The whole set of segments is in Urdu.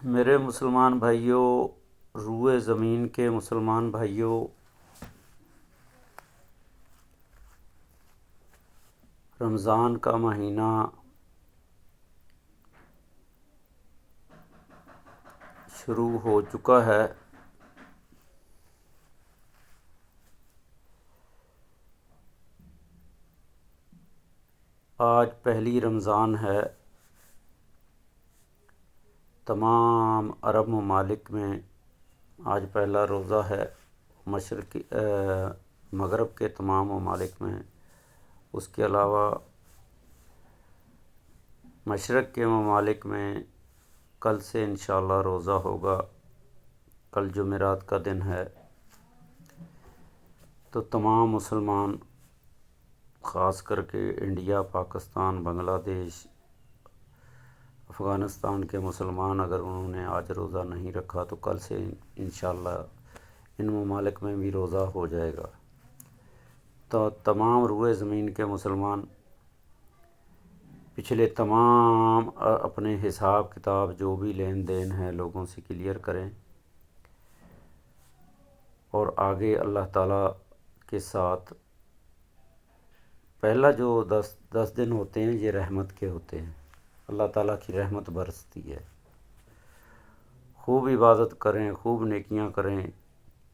میرے مسلمان بھائیوں، روئے زمین کے مسلمان بھائیوں، رمضان کا مہینہ شروع ہو چکا ہے۔ آج پہلی رمضان ہے۔ تمام عرب ممالک میں آج پہلا روزہ ہے۔ مغرب کے تمام ممالک میں، اس کے علاوہ مشرق کے ممالک میں کل سے انشاءاللہ روزہ ہوگا۔ کل جمعرات کا دن ہے، تو تمام مسلمان، خاص کر کے انڈیا، پاکستان، بنگلہ دیش، افغانستان کے مسلمان، اگر انہوں نے آج روزہ نہیں رکھا تو کل سے انشاءاللہ ان ممالک میں بھی روزہ ہو جائے گا۔ تو تمام روئے زمین کے مسلمان پچھلے تمام اپنے حساب کتاب جو بھی لین دین ہے لوگوں سے کلیئر کریں، اور آگے اللہ تعالیٰ کے ساتھ پہلا جو 10 دن ہوتے ہیں یہ رحمت کے ہوتے ہیں۔ اللہ تعالیٰ کی رحمت برستی ہے۔ خوب عبادت کریں، خوب نیکیاں کریں،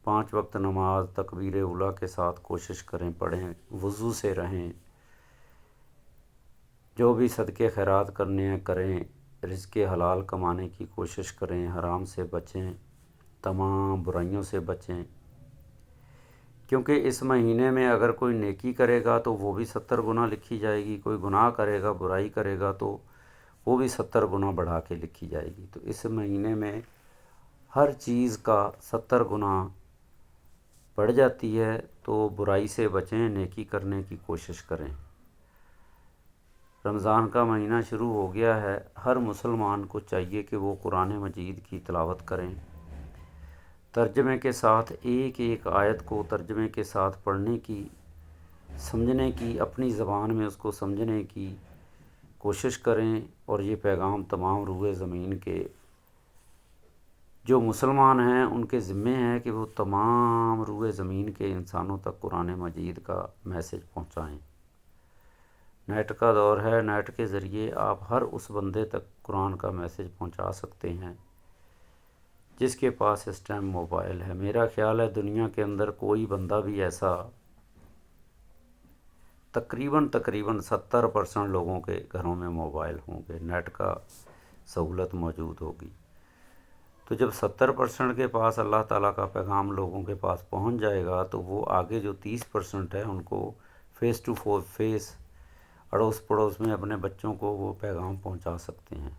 5 وقت نماز تکبیر اولیٰ کے ساتھ کوشش کریں، پڑھیں، وضو سے رہیں، جو بھی صدقے خیرات کرنے ہیں کریں، رزق حلال کمانے کی کوشش کریں، حرام سے بچیں، تمام برائیوں سے بچیں، کیونکہ اس مہینے میں اگر کوئی نیکی کرے گا تو وہ بھی 70 گنا لکھی جائے گی، کوئی گناہ کرے گا، برائی کرے گا تو وہ بھی 70 گنا بڑھا کے لکھی جائے گی۔ تو اس مہینے میں ہر چیز کا 70 گنا بڑھ جاتی ہے، تو برائی سے بچیں، نیکی کرنے کی کوشش کریں۔ رمضان کا مہینہ شروع ہو گیا ہے۔ ہر مسلمان کو چاہیے کہ وہ قرآن مجید کی تلاوت کریں، ترجمے کے ساتھ، ایک ایک آیت کو ترجمے کے ساتھ پڑھنے کی، سمجھنے کی، اپنی زبان میں اس کو سمجھنے کی کوشش کریں۔ اور یہ پیغام تمام روئے زمین کے جو مسلمان ہیں ان کے ذمے ہے کہ وہ تمام روئے زمین کے انسانوں تک قرآن مجید کا میسج پہنچائیں۔ نیٹ کا دور ہے، نیٹ کے ذریعے آپ ہر اس بندے تک قرآن کا میسج پہنچا سکتے ہیں جس کے پاس اس ٹائم موبائل ہے۔ میرا خیال ہے دنیا کے اندر کوئی بندہ بھی ایسا، تقریباً 70% لوگوں کے گھروں میں موبائل ہوں گے، نیٹ کا سہولت موجود ہوگی۔ تو جب 70% کے پاس اللہ تعالیٰ کا پیغام لوگوں کے پاس پہنچ جائے گا تو وہ آگے جو 30% ہے ان کو فیس ٹو فیس، اڑوس پڑوس میں اپنے بچوں کو وہ پیغام پہنچا سکتے ہیں۔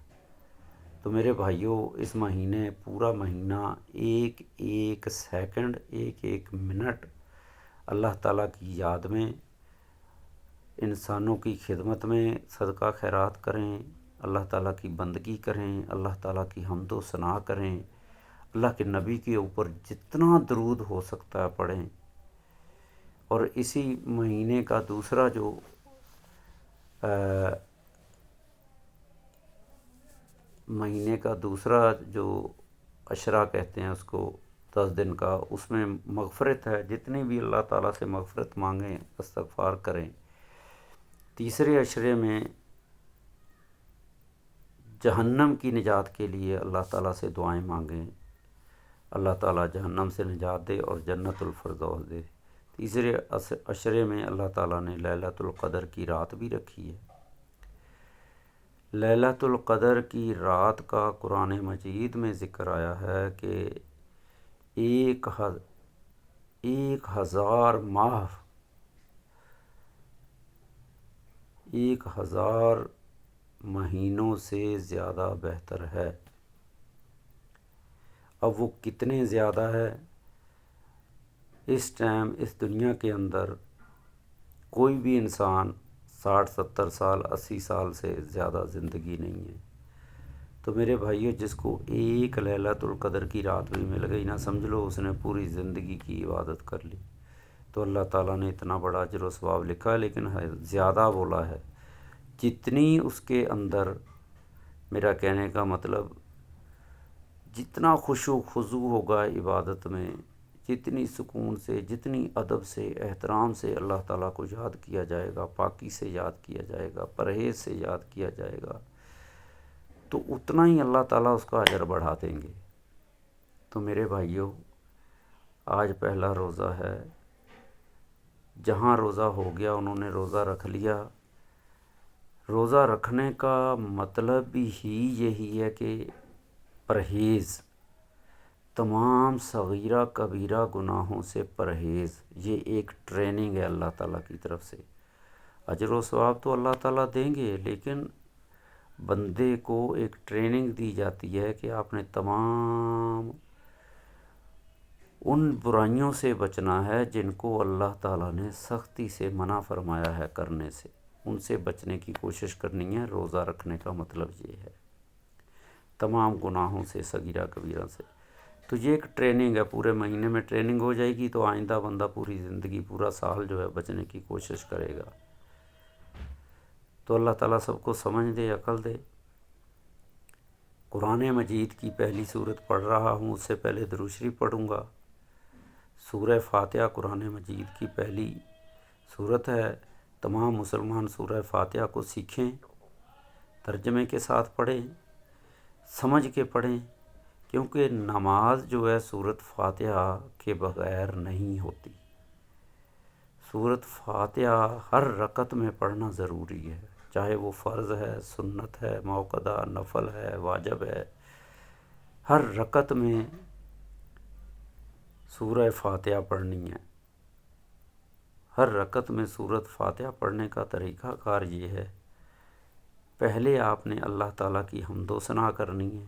تو میرے بھائیوں، اس مہینے، پورا مہینہ، ایک ایک سیکنڈ، ایک ایک منٹ اللہ تعالیٰ کی یاد میں، انسانوں کی خدمت میں صدقہ خیرات کریں، اللہ تعالیٰ کی بندگی کریں، اللہ تعالیٰ کی حمد و ثنا کریں، اللہ کے نبی کے اوپر جتنا درود ہو سکتا ہے پڑھیں۔ اور اسی مہینے کا دوسرا جو مہینے کا دوسرا جو عشرہ کہتے ہیں اس کو، 10 دن کا، اس میں مغفرت ہے۔ جتنی بھی اللہ تعالیٰ سے مغفرت مانگیں، استغفار کریں۔ تیسرے عشرے میں جہنم کی نجات کے لیے اللہ تعالیٰ سے دعائیں مانگیں، اللہ تعالیٰ جہنم سے نجات دے اور جنت الفردوس دے۔ تیسرے عشرے میں اللہ تعالیٰ نے لیلۃ القدر کی رات بھی رکھی ہے۔ لیلۃ القدر کی رات کا قرآن مجید میں ذکر آیا ہے کہ 1000 ماہ، 1000 مہینوں سے زیادہ بہتر ہے۔ اب وہ کتنے زیادہ ہے؟ اس ٹائم اس دنیا کے اندر کوئی بھی انسان 60 70 سال 80 سال سے زیادہ زندگی نہیں ہے۔ تو میرے بھائیو، جس کو ایک لیلۃ القدر کی رات بھی مل گئی نا، سمجھ لو اس نے پوری زندگی کی عبادت کر لی۔ تو اللہ تعالیٰ نے اتنا بڑا اجر و ثواب لکھا ہے، لیکن زیادہ بولا ہے۔ جتنی اس کے اندر، میرا کہنے کا مطلب جتنا خشوع خضوع ہوگا عبادت میں، جتنی سکون سے، جتنی ادب سے، احترام سے اللہ تعالیٰ کو یاد کیا جائے گا، پاکی سے یاد کیا جائے گا، پرہیز سے یاد کیا جائے گا، تو اتنا ہی اللہ تعالیٰ اس کا اجر بڑھا دیں گے۔ تو میرے بھائیوں، آج پہلا روزہ ہے۔ جہاں روزہ ہو گیا انہوں نے روزہ رکھ لیا۔ روزہ رکھنے کا مطلب بھی ہی یہی ہے کہ پرہیز، تمام صغیرہ کبیرہ گناہوں سے پرہیز۔ یہ ایک ٹریننگ ہے اللہ تعالیٰ کی طرف سے۔ اجر و ثواب تو اللہ تعالیٰ دیں گے، لیکن بندے کو ایک ٹریننگ دی جاتی ہے کہ آپ نے تمام ان برائیوں سے بچنا ہے جن کو اللہ تعالیٰ نے سختی سے منع فرمایا ہے کرنے سے، ان سے بچنے کی کوشش کرنی ہے۔ روزہ رکھنے کا مطلب یہ ہے، تمام گناہوں سے، صغیرہ کبیرہ سے۔ تو یہ ایک ٹریننگ ہے، پورے مہینے میں ٹریننگ ہو جائے گی تو آئندہ بندہ پوری زندگی، پورا سال جو ہے بچنے کی کوشش کرے گا۔ تو اللہ تعالیٰ سب کو سمجھ دے، عقل دے۔ قرآن مجید کی پہلی سورت پڑھ رہا ہوں، اس سے پہلے درود شریف پڑھوں گا۔ سورہ فاتحہ قرآن مجید کی پہلی سورت ہے۔ تمام مسلمان سورہ فاتحہ کو سیکھیں، ترجمے کے ساتھ پڑھیں، سمجھ کے پڑھیں، کیونکہ نماز جو ہے سورت فاتحہ کے بغیر نہیں ہوتی۔ سورت فاتحہ ہر رکعت میں پڑھنا ضروری ہے، چاہے وہ فرض ہے، سنت ہے، موقدہ، نفل ہے، واجب ہے۔ ہر رکعت میں سورہ فاتحہ پڑھنی ہے۔ ہر رکعت میں سورت فاتحہ پڑھنے کا طریقہ کار یہ ہے، پہلے آپ نے اللہ تعالیٰ کی حمد و ثنا کرنی ہے۔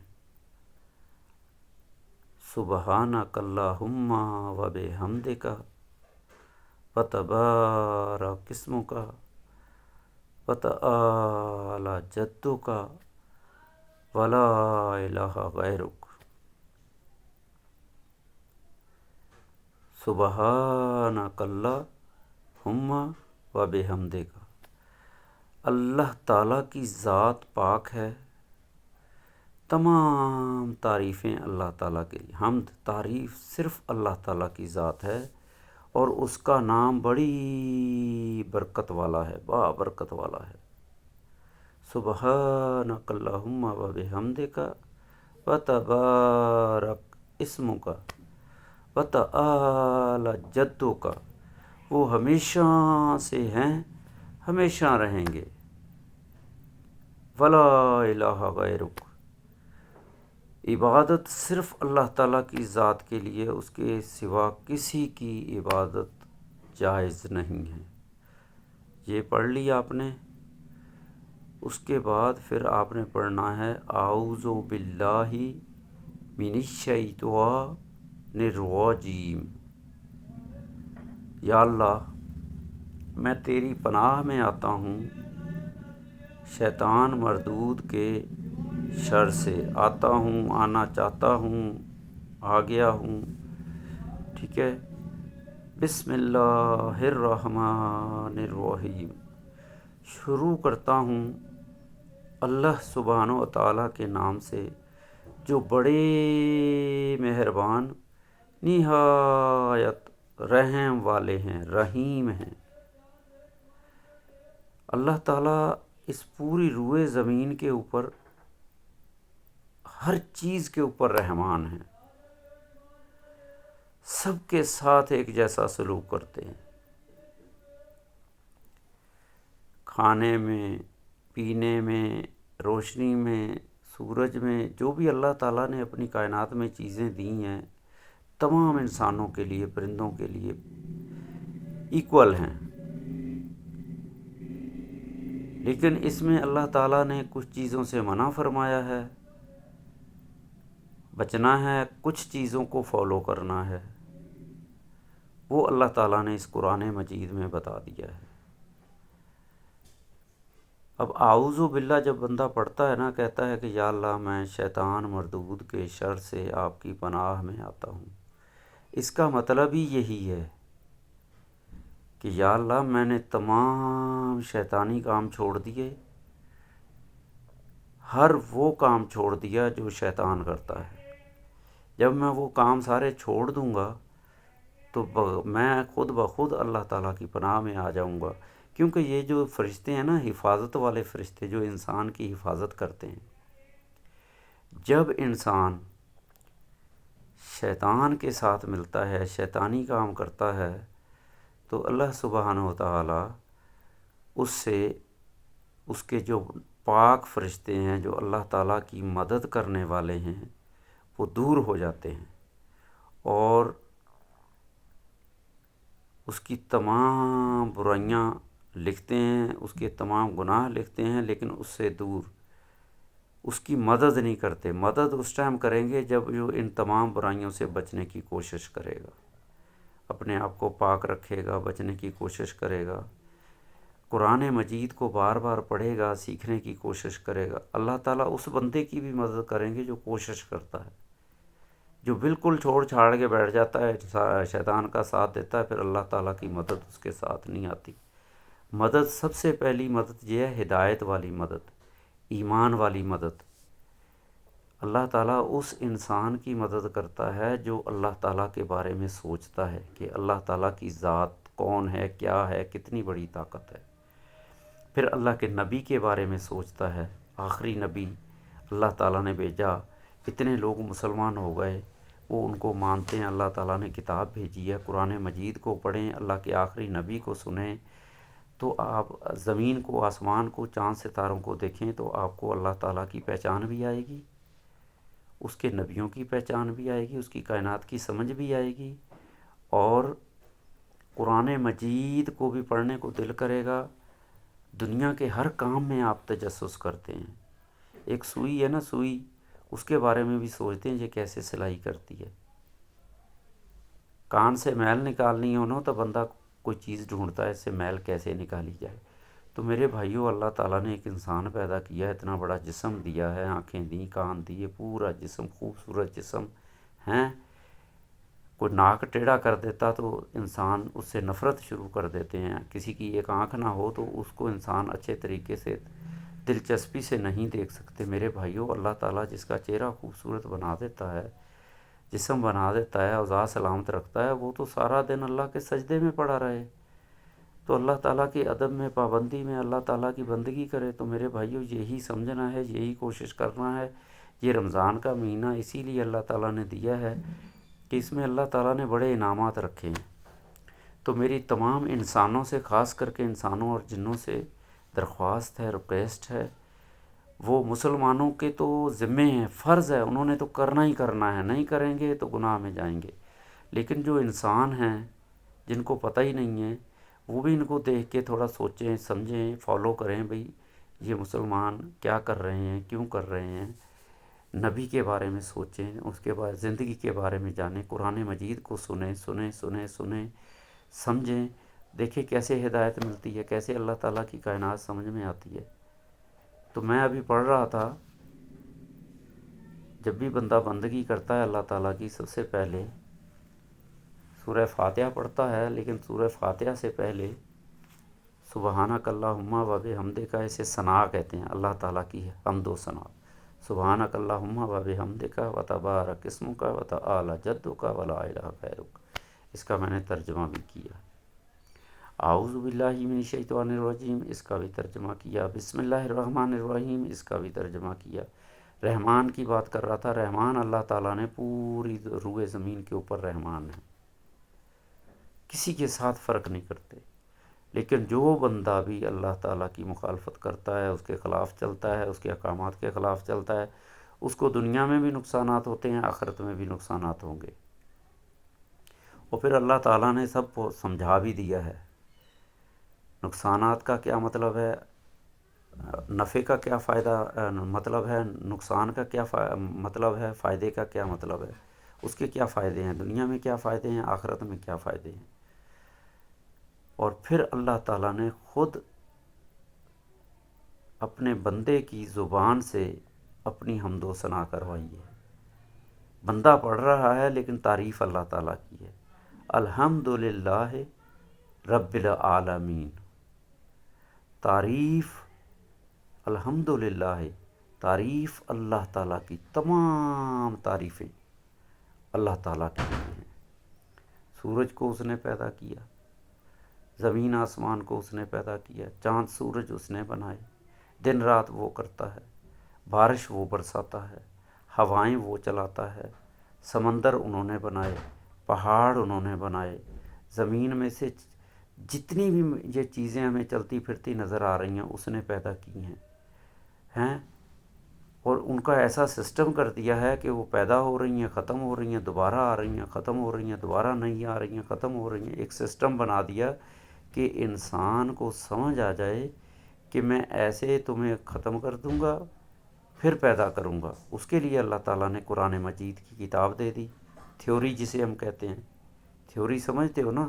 سبحانک اللہم و بحمدک وتبارک اسمک وتعالی جدک ولا الہ غیرک۔ سبحانک اللہم و بحمدک، اللہ تعالیٰ کی ذات پاک ہے، تمام تعریفیں اللہ تعالیٰ کے لیے۔ حمد، تعریف صرف اللہ تعالیٰ کی ذات ہے، اور اس کا نام بڑی برکت والا ہے، با برکت والا ہے۔ سبحانک اللہم و بحمدک وتبارک اسمک وتعالی جدک، وہ ہمیشہ سے ہیں، ہمیشہ رہیں گے۔ ولا الہ غیرک، عبادت صرف اللہ تعالیٰ کی ذات کے لیے، اس کے سوا کسی کی عبادت جائز نہیں ہے۔ یہ پڑھ لی آپ نے۔ اس کے بعد پھر آپ نے پڑھنا ہے اعوذ باللہ من الشیطان الرجیم۔ یا اللہ، میں تیری پناہ میں آتا ہوں شیطان مردود کے شر سے۔ آتا ہوں، آنا چاہتا ہوں، آ گیا ہوں، ٹھیک ہے۔ بسم اللہ الرحمن الرحیم، شروع کرتا ہوں اللہ سبحانہ و تعالیٰ کے نام سے، جو بڑے مہربان، نہایت رحم والے ہیں، رحیم ہیں۔ اللہ تعالیٰ اس پوری روئے زمین کے اوپر ہر چیز کے اوپر رحمان ہیں، سب کے ساتھ ایک جیسا سلوک کرتے ہیں۔ کھانے میں، پینے میں، روشنی میں، سورج میں، جو بھی اللہ تعالیٰ نے اپنی کائنات میں چیزیں دی ہیں، تمام انسانوں کے لیے، پرندوں کے لیے ایکول ہیں۔ لیکن اس میں اللہ تعالیٰ نے کچھ چیزوں سے منع فرمایا ہے، بچنا ہے، کچھ چیزوں کو فالو کرنا ہے، وہ اللہ تعالیٰ نے اس قرآن مجید میں بتا دیا ہے۔ اب اعوذ باللہ جب بندہ پڑھتا ہے نا، کہتا ہے کہ یا اللہ، میں شیطان مردود کے شر سے آپ کی پناہ میں آتا ہوں، اس کا مطلب ہی یہی ہے کہ یا اللہ، میں نے تمام شیطانی کام چھوڑ دیے، ہر وہ کام چھوڑ دیا جو شیطان کرتا ہے۔ جب میں وہ کام سارے چھوڑ دوں گا تو میں خود بخود اللہ تعالیٰ کی پناہ میں آ جاؤں گا، کیونکہ یہ جو فرشتے ہیں نا، حفاظت والے فرشتے جو انسان کی حفاظت کرتے ہیں، جب انسان شیطان کے ساتھ ملتا ہے، شیطانی کام کرتا ہے، تو اللہ سبحانہ و تعالیٰ اس سے، اس کے جو پاک فرشتے ہیں جو اللہ تعالیٰ کی مدد کرنے والے ہیں، وہ دور ہو جاتے ہیں اور اس کی تمام برائیاں لکھتے ہیں، اس کے تمام گناہ لکھتے ہیں، لیکن اس سے دور، اس کی مدد نہیں کرتے۔ مدد اس ٹائم کریں گے جب جو ان تمام برائیوں سے بچنے کی کوشش کرے گا، اپنے آپ کو پاک رکھے گا، بچنے کی کوشش کرے گا، قرآن مجید کو بار بار پڑھے گا، سیکھنے کی کوشش کرے گا۔ اللہ تعالیٰ اس بندے کی بھی مدد کریں گے جو کوشش کرتا ہے، جو بالکل چھوڑ چھاڑ کے بیٹھ جاتا ہے، شیطان کا ساتھ دیتا ہے، پھر اللہ تعالیٰ کی مدد اس کے ساتھ نہیں آتی۔ مدد سب سے پہلی مدد یہ ہے ہدایت والی مدد، ایمان والی مدد۔ اللہ تعالیٰ اس انسان کی مدد کرتا ہے جو اللہ تعالیٰ کے بارے میں سوچتا ہے کہ اللہ تعالیٰ کی ذات کون ہے، کیا ہے، کتنی بڑی طاقت ہے۔ پھر اللہ کے نبی کے بارے میں سوچتا ہے، آخری نبی اللہ تعالیٰ نے بھیجا، اتنے لوگ مسلمان ہو گئے، وہ ان کو مانتے ہیں، اللہ تعالیٰ نے کتاب بھیجی ہے، قرآن مجید کو پڑھیں، اللہ کے آخری نبی کو سنیں، تو آپ زمین کو، آسمان کو، چاند ستاروں کو دیکھیں تو آپ کو اللہ تعالیٰ کی پہچان بھی آئے گی، اس کے نبیوں کی پہچان بھی آئے گی، اس کی کائنات کی سمجھ بھی آئے گی، اور قرآن مجید کو بھی پڑھنے کو دل کرے گا۔ دنیا کے ہر کام میں آپ تجسس کرتے ہیں۔ ایک سوئی ہے نا، سوئی، اس کے بارے میں بھی سوچتے ہیں یہ کیسے سلائی کرتی ہے۔ کان سے میل نکالنی ہو نا تو بندہ کوئی چیز ڈھونڈتا ہے، اس سے میل کیسے نکالی جائے۔ تو میرے بھائیوں، اللہ تعالیٰ نے ایک انسان پیدا کیا ہے، اتنا بڑا جسم دیا ہے، آنکھیں دیں، کان دیے، پورا جسم، خوبصورت جسم ہیں۔ کوئی ناک ٹیڑھا کر دیتا تو انسان اس سے نفرت شروع کر دیتے ہیں، کسی کی ایک آنکھ نہ ہو تو اس کو انسان اچھے طریقے سے، دلچسپی سے نہیں دیکھ سکتے۔ میرے بھائیوں، اللہ تعالیٰ جس کا چہرہ خوبصورت بنا دیتا ہے، جسم بنا دیتا ہے، اوضاع سلامت رکھتا ہے، وہ تو سارا دن اللہ کے سجدے میں پڑا رہے، تو اللہ تعالیٰ کے ادب میں، پابندی میں اللہ تعالیٰ کی بندگی کرے۔ تو میرے بھائیوں، یہی سمجھنا ہے، یہی کوشش کرنا ہے۔ یہ رمضان کا مہینہ اسی لیے اللہ تعالیٰ نے دیا ہے کہ اس میں اللہ تعالیٰ نے بڑے انعامات رکھے ہیں۔ تو میری تمام انسانوں سے، خاص کر کے انسانوں اور جنوں سے درخواست ہے، ریکویسٹ ہے، وہ مسلمانوں کے تو ذمے ہیں، فرض ہے، انہوں نے تو کرنا ہی کرنا ہے، نہیں کریں گے تو گناہ میں جائیں گے۔ لیکن جو انسان ہیں جن کو پتہ ہی نہیں ہے، وہ بھی ان کو دیکھ کے تھوڑا سوچیں، سمجھیں، فالو کریں، بھئی یہ مسلمان کیا کر رہے ہیں، کیوں کر رہے ہیں، نبی کے بارے میں سوچیں، اس کے بعد زندگی کے بارے میں جانیں، قرآن مجید کو سنیں، سمجھیں، دیکھیں کیسے ہدایت ملتی ہے، کیسے اللہ تعالیٰ کی کائنات سمجھ میں آتی ہے۔ تو میں ابھی پڑھ رہا تھا، جب بھی بندہ بندگی کرتا ہے اللہ تعالیٰ کی، سب سے پہلے سورہ فاتحہ پڑھتا ہے، لیکن سورہ فاتحہ سے پہلے سبحانک اللہم و بحمدک، اسے ثنا کہتے ہیں، اللہ تعالیٰ کی حمد و ثنا۔ سبحانک اللہم و بحمدک و تبارک اسمک و تعالی جدک و لا الہ غیرک۔ اس کا میں نے ترجمہ بھی کیا۔ اعوذ باللہ من الشیطان الرجیم، اس کا بھی ترجمہ کیا۔ بسم اللہ الرحمن الرحیم، اس کا بھی ترجمہ کیا۔ رحمان کی بات کر رہا تھا، رحمان اللہ تعالیٰ نے پوری روئے زمین کے اوپر رحمان ہے، کسی کے ساتھ فرق نہیں کرتے۔ لیکن جو بندہ بھی اللہ تعالیٰ کی مخالفت کرتا ہے، اس کے خلاف چلتا ہے، اس کے احکامات کے خلاف چلتا ہے، اس کو دنیا میں بھی نقصانات ہوتے ہیں، آخرت میں بھی نقصانات ہوں گے۔ اور پھر اللہ تعالیٰ نے سب کو سمجھا بھی دیا ہے، نقصانات کا کیا مطلب ہے، نفع کا کیا فائدہ مطلب ہے، نقصان کا کیا مطلب ہے، فائدے کا کیا مطلب ہے، اس کے کیا فائدے ہیں، دنیا میں کیا فائدے ہیں، آخرت میں کیا فائدے ہیں۔ اور پھر اللہ تعالیٰ نے خود اپنے بندے کی زبان سے اپنی حمد و ثنا کروائی ہے۔ بندہ پڑھ رہا ہے لیکن تعریف اللہ تعالیٰ کی ہے۔ الحمدللہ رب العالمین، تعریف الحمدللہ، تعریف اللہ تعالیٰ کی، تمام تعریفیں اللہ تعالیٰ کے لیے ہیں۔ سورج کو اس نے پیدا کیا، زمین آسمان کو اس نے پیدا کیا، چاند سورج اس نے بنائے، دن رات وہ کرتا ہے، بارش وہ برساتا ہے، ہوائیں وہ چلاتا ہے، سمندر انہوں نے بنائے، پہاڑ انہوں نے بنائے، زمین میں سے جتنی بھی یہ چیزیں ہمیں چلتی پھرتی نظر آ رہی ہیں اس نے پیدا کی ہیں اور ان کا ایسا سسٹم کر دیا ہے کہ وہ پیدا ہو رہی ہیں، ختم ہو رہی ہیں، دوبارہ آ رہی ہیں، ختم ہو رہی ہیں، دوبارہ نہیں آ رہی ہیں، ختم ہو رہی ہیں۔ ایک سسٹم بنا دیا کہ انسان کو سمجھ آ جائے کہ میں ایسے تمہیں ختم کر دوں گا پھر پیدا کروں گا۔ اس کے لیے اللہ تعالیٰ نے قرآن مجید کی کتاب دے دی، تھیوری جسے ہم کہتے ہیں۔ تھیوری سمجھتے ہو نا؟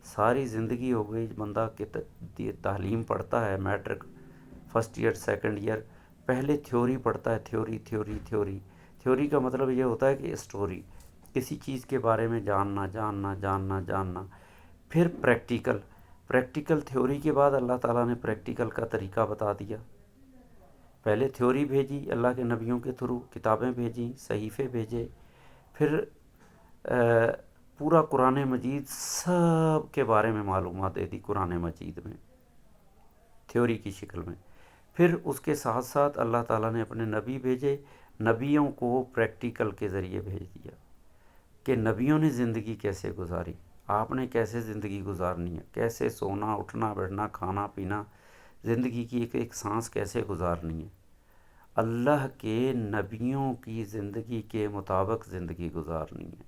ساری زندگی ہو گئی بندہ کہ تعلیم پڑھتا ہے، matric first year second year, پہلے تھیوری پڑھتا ہے، تھیوری تھیوری تھیوری۔ تھیوری کا مطلب یہ ہوتا ہے کہ اسٹوری، کسی چیز کے بارے میں جاننا جاننا جاننا جاننا، پھر پریکٹیکل، پریکٹیکل تھیوری کے بعد اللہ تعالیٰ نے پریکٹیکل کا طریقہ بتا دیا۔ پہلے تھیوری بھیجی اللہ کے نبیوں کے تھرو، کتابیں بھیجیں، صحیفے بھیجے، پھر پورا قرآن مجید سب کے بارے میں معلومات دے دی قرآن مجید میں تھیوری کی شکل میں۔ پھر اس کے ساتھ ساتھ اللہ تعالیٰ نے اپنے نبی بھیجے، نبیوں کو پریکٹیکل کے ذریعے بھیج دیا کہ نبیوں نے زندگی کیسے گزاری، آپ نے کیسے زندگی گزارنی ہے، کیسے سونا اٹھنا بیٹھنا کھانا پینا، زندگی کی ایک ایک سانس کیسے گزارنی ہے۔ اللہ کے نبیوں کی زندگی کے مطابق زندگی گزارنی ہے۔